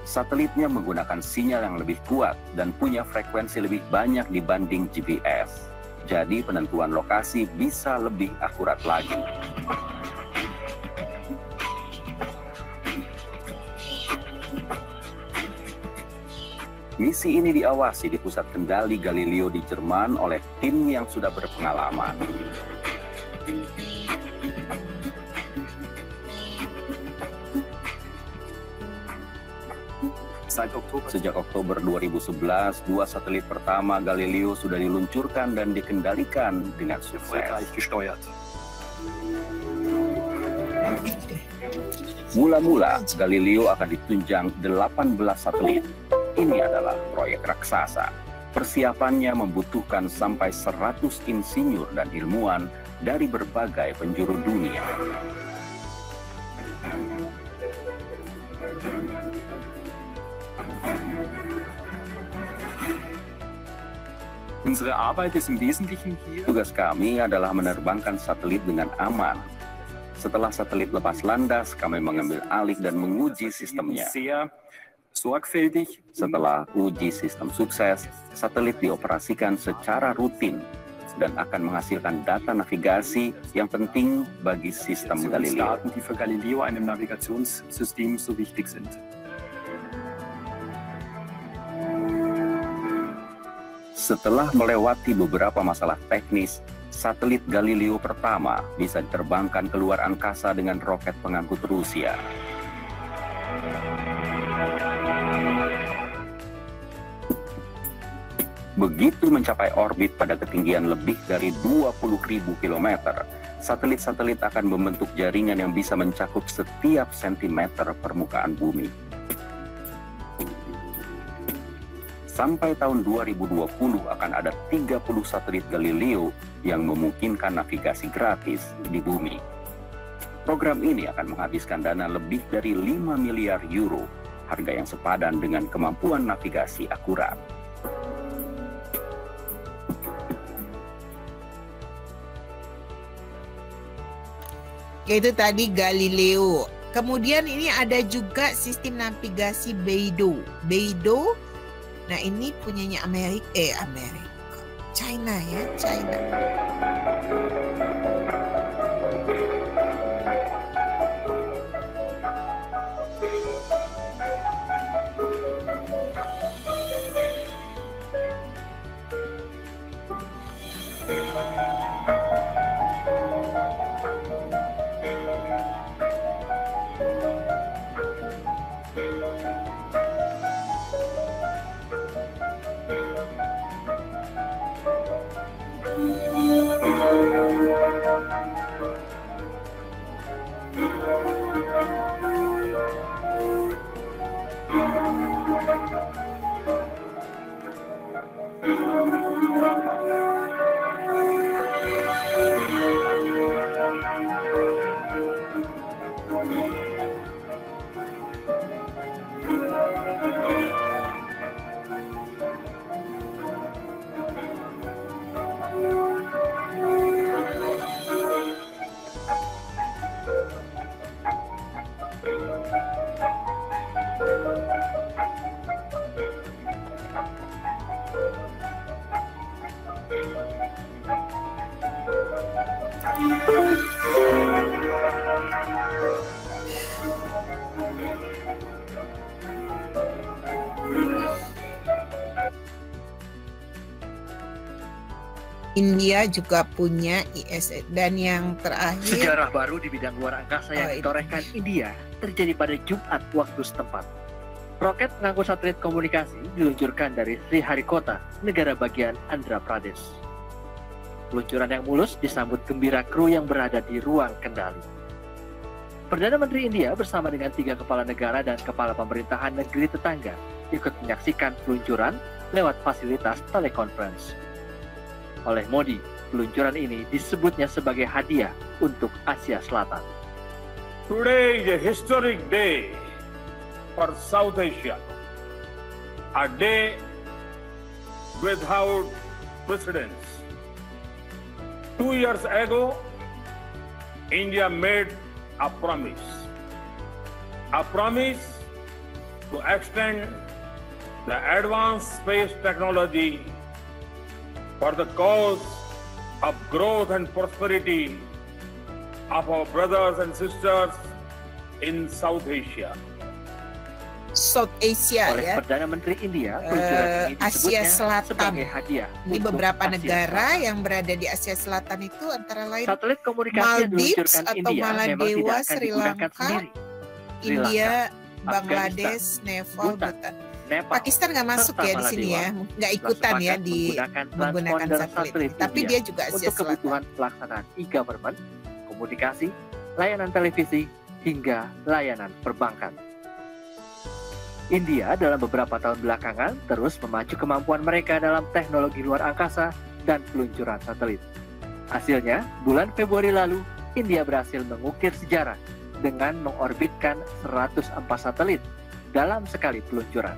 Speaker 14: Satelitnya menggunakan sinyal yang lebih kuat dan punya frekuensi lebih banyak dibanding GPS. Jadi penentuan lokasi bisa lebih akurat lagi. Misi ini diawasi di pusat kendali Galileo di Jerman oleh tim yang sudah berpengalaman. Sejak Oktober 2011, dua satelit pertama Galileo sudah diluncurkan dan dikendalikan dengan sukses. Mula-mula, Galileo akan ditunjang 18 satelit. Ini adalah proyek raksasa. Persiapannya membutuhkan sampai 100 insinyur dan ilmuwan dari berbagai penjuru dunia. Tugas kami adalah menerbangkan satelit dengan aman. Setelah satelit lepas landas, kami mengambil alih dan menguji sistemnya. Setelah uji sistem sukses, satelit dioperasikan secara rutin dan akan menghasilkan data navigasi yang penting bagi sistem Galileo. Setelah melewati beberapa masalah teknis, satelit Galileo pertama bisa diterbangkan keluar angkasa dengan roket pengangkut Rusia. Begitu mencapai orbit pada ketinggian lebih dari 20.000 km, satelit-satelit akan membentuk jaringan yang bisa mencakup setiap sentimeter permukaan bumi. Sampai tahun 2020 akan ada 30 satelit Galileo yang memungkinkan navigasi gratis di bumi. Program ini akan menghabiskan dana lebih dari 5 miliar euro, harga yang sepadan dengan kemampuan navigasi akurat.
Speaker 1: Itu tadi Galileo. Kemudian ini ada juga sistem navigasi Beidou. Beidou, nah ini punyanya Amerika, China ya, China. India juga punya ISS. Dan yang terakhir,
Speaker 15: sejarah baru di bidang luar angkasa yang ditorehkan India terjadi pada Jumat waktu setempat. Roket pengangkut satelit komunikasi diluncurkan dari Sriharikota, negara bagian Andhra Pradesh. Peluncuran yang mulus disambut gembira kru yang berada di ruang kendali. Perdana Menteri India bersama dengan 3 kepala negara dan kepala pemerintahan negeri tetangga ikut menyaksikan peluncuran lewat fasilitas telekonferensi. Oleh Modi, peluncuran ini disebutnya sebagai hadiah untuk Asia Selatan.
Speaker 16: Today is a historic day for South Asia. A day without precedence. 2 years ago, India made a promise to extend the advanced space technology for the cause of growth and prosperity of our brothers and sisters in South Asia.
Speaker 1: South Asia
Speaker 15: oleh
Speaker 1: ya,
Speaker 15: Perdana Menteri India, peluncuran ini
Speaker 1: Asia Selatan.
Speaker 15: sebagai hadiah
Speaker 1: Di
Speaker 15: untuk
Speaker 1: beberapa
Speaker 15: Asia
Speaker 1: negara
Speaker 15: Selatan.
Speaker 1: yang berada di Asia Selatan itu antara lain
Speaker 15: Satelit komunikasi yang
Speaker 1: Maldives
Speaker 15: diluncurkan
Speaker 1: atau
Speaker 15: India memang
Speaker 1: Maladewa,
Speaker 15: tidak akan
Speaker 1: Sri
Speaker 15: digunakan
Speaker 1: Lanka,
Speaker 15: sendiri. Sri
Speaker 1: India,
Speaker 15: Lanka,
Speaker 1: Bangladesh, Nepal,
Speaker 15: Bhutan,
Speaker 1: Bhutan.
Speaker 15: Nepal,
Speaker 1: Pakistan nggak masuk
Speaker 15: serta
Speaker 1: ya di sini ya,
Speaker 15: Maladewa
Speaker 1: nggak ikutan ya
Speaker 15: sepakat
Speaker 1: di menggunakan
Speaker 15: transponder
Speaker 1: satelit. Tapi
Speaker 15: India
Speaker 1: dia juga Asia
Speaker 15: untuk
Speaker 1: Selatan.
Speaker 15: kebutuhan pelaksanaan e-government, komunikasi, layanan televisi, hingga layanan perbankan. India dalam beberapa tahun belakangan terus memacu kemampuan mereka dalam teknologi luar angkasa dan peluncuran satelit. Hasilnya, bulan Februari lalu, India berhasil mengukir sejarah dengan mengorbitkan 104 satelit dalam sekali peluncuran.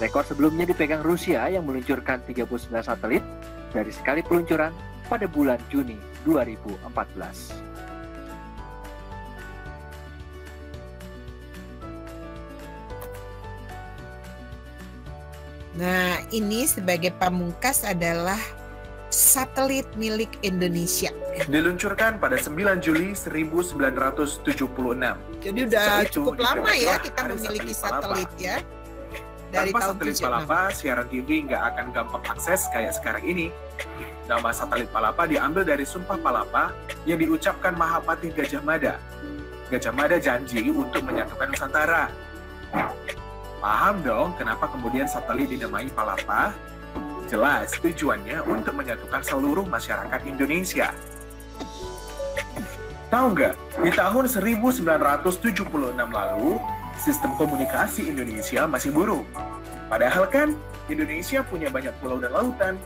Speaker 15: Rekor sebelumnya dipegang Rusia yang meluncurkan 39 satelit dari sekali peluncuran pada bulan Juni 2014.
Speaker 1: Nah, ini sebagai pamungkas adalah satelit milik Indonesia.
Speaker 17: Diluncurkan pada 9 Juli 1976.
Speaker 1: Jadi udah
Speaker 17: Sejak itu,
Speaker 1: cukup lama ya
Speaker 17: dibuatlah
Speaker 1: kita
Speaker 17: Hari
Speaker 1: memiliki
Speaker 17: Satelit
Speaker 1: satelit ya. Dari
Speaker 17: Tanpa
Speaker 1: tahun
Speaker 17: satelit
Speaker 1: 76.
Speaker 17: Palapa, siaran TV nggak akan gampang akses kayak sekarang ini. Nama satelit Palapa diambil dari Sumpah Palapa yang diucapkan Mahapati Gajah Mada. Gajah Mada janji untuk menyatukan Nusantara. Paham dong kenapa kemudian satelit dinamai Palapa? Jelas tujuannya untuk menyatukan seluruh masyarakat Indonesia. Tahu nggak, di tahun 1976 lalu, sistem komunikasi Indonesia masih buruk. Padahal kan, Indonesia punya banyak pulau dan lautan.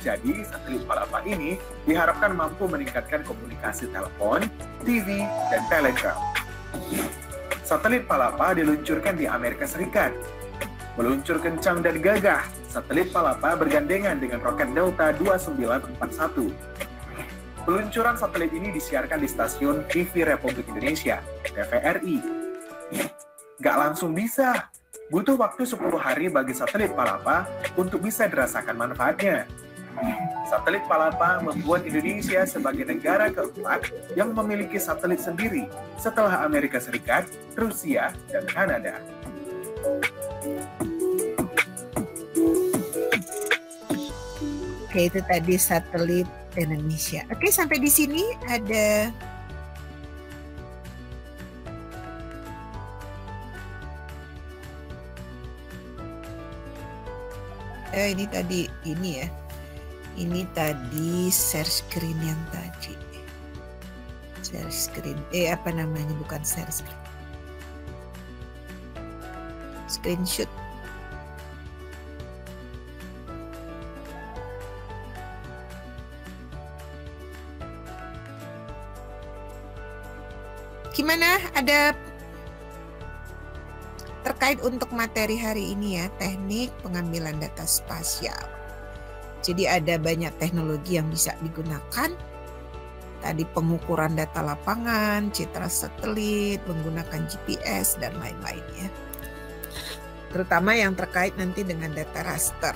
Speaker 17: Jadi, satelit Palapa ini diharapkan mampu meningkatkan komunikasi telepon, TV, dan telegram. Satelit Palapa diluncurkan di Amerika Serikat. Meluncur kencang dan gagah, satelit Palapa bergandengan dengan roket Delta 2941. Peluncuran satelit ini disiarkan di stasiun TV Republik Indonesia, TVRI. Gak langsung bisa, butuh waktu 10 hari bagi satelit Palapa untuk bisa dirasakan manfaatnya. Satelit Palapa membuat Indonesia sebagai negara keempat yang memiliki satelit sendiri setelah Amerika Serikat, Rusia, dan Kanada.
Speaker 1: Oke, itu tadi satelit Indonesia. Oke, sampai di sini ada ini tadi ini ya. Ini tadi share screen yang tadi. Share screen. Apa namanya? Bukan share screen. Screenshot. Gimana? Ada terkait untuk materi hari ini ya, teknik pengambilan data spasial. Jadi ada banyak teknologi yang bisa digunakan. Tadi pengukuran data lapangan, citra satelit, menggunakan GPS dan lain-lainnya. Terutama yang terkait nanti dengan data raster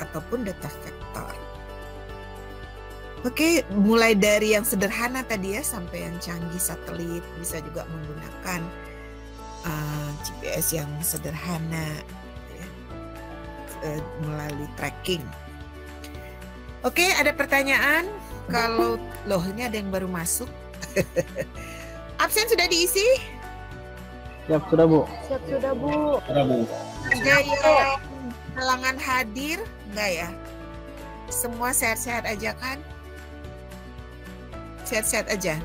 Speaker 1: ataupun data vektor. Oke, mulai dari yang sederhana tadi ya sampai yang canggih satelit, bisa juga menggunakan GPS yang sederhana ya, melalui tracking. Oke, ada pertanyaan? Kalau loh ini ada yang baru masuk. Absen sudah diisi?
Speaker 2: Siap sudah Bu.
Speaker 12: Siap sudah Bu.
Speaker 2: Sudah Bu.
Speaker 1: Ada yang halangan hadir? Enggak ya? Semua sehat-sehat aja kan? Sehat-sehat aja.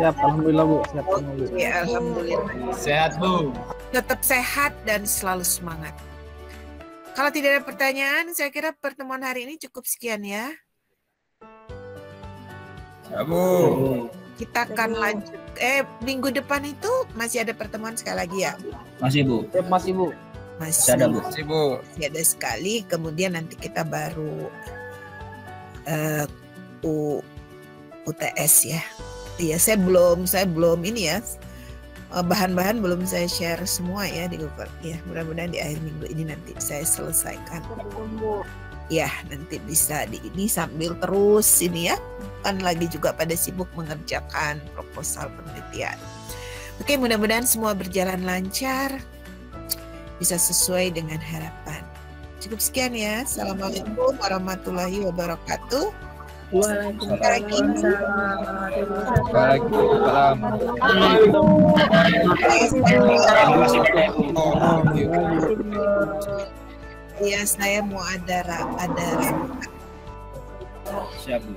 Speaker 2: Siap, alhamdulillah Bu. Siap semua Bu.
Speaker 1: Ya, alhamdulillah.
Speaker 2: Sehat Bu.
Speaker 1: Tetap sehat dan selalu semangat. Kalau tidak ada pertanyaan, saya kira pertemuan hari ini cukup sekian ya.
Speaker 3: Ya Bu.
Speaker 1: Kita akan lanjut. Minggu depan itu masih ada pertemuan sekali lagi ya?
Speaker 2: Masih Bu. Masih Bu.
Speaker 1: Masih
Speaker 2: ada Bu.
Speaker 3: Masih Bu.
Speaker 1: Masih ada sekali. Kemudian nanti kita baru UTS ya. Iya, saya belum ini ya. Bahan-bahan belum saya share semua ya di Google. Ya, mudah-mudahan di akhir minggu ini nanti saya selesaikan. Ya, nanti bisa di ini sambil terus ini ya. Kan lagi juga pada sibuk mengerjakan proposal penelitian. Oke, mudah-mudahan semua berjalan lancar. Bisa sesuai dengan harapan. Cukup sekian ya. Assalamualaikum warahmatullahi wabarakatuh.
Speaker 2: Waalaikumsalam.
Speaker 1: Iya, saya mau ada
Speaker 2: Siap Bu.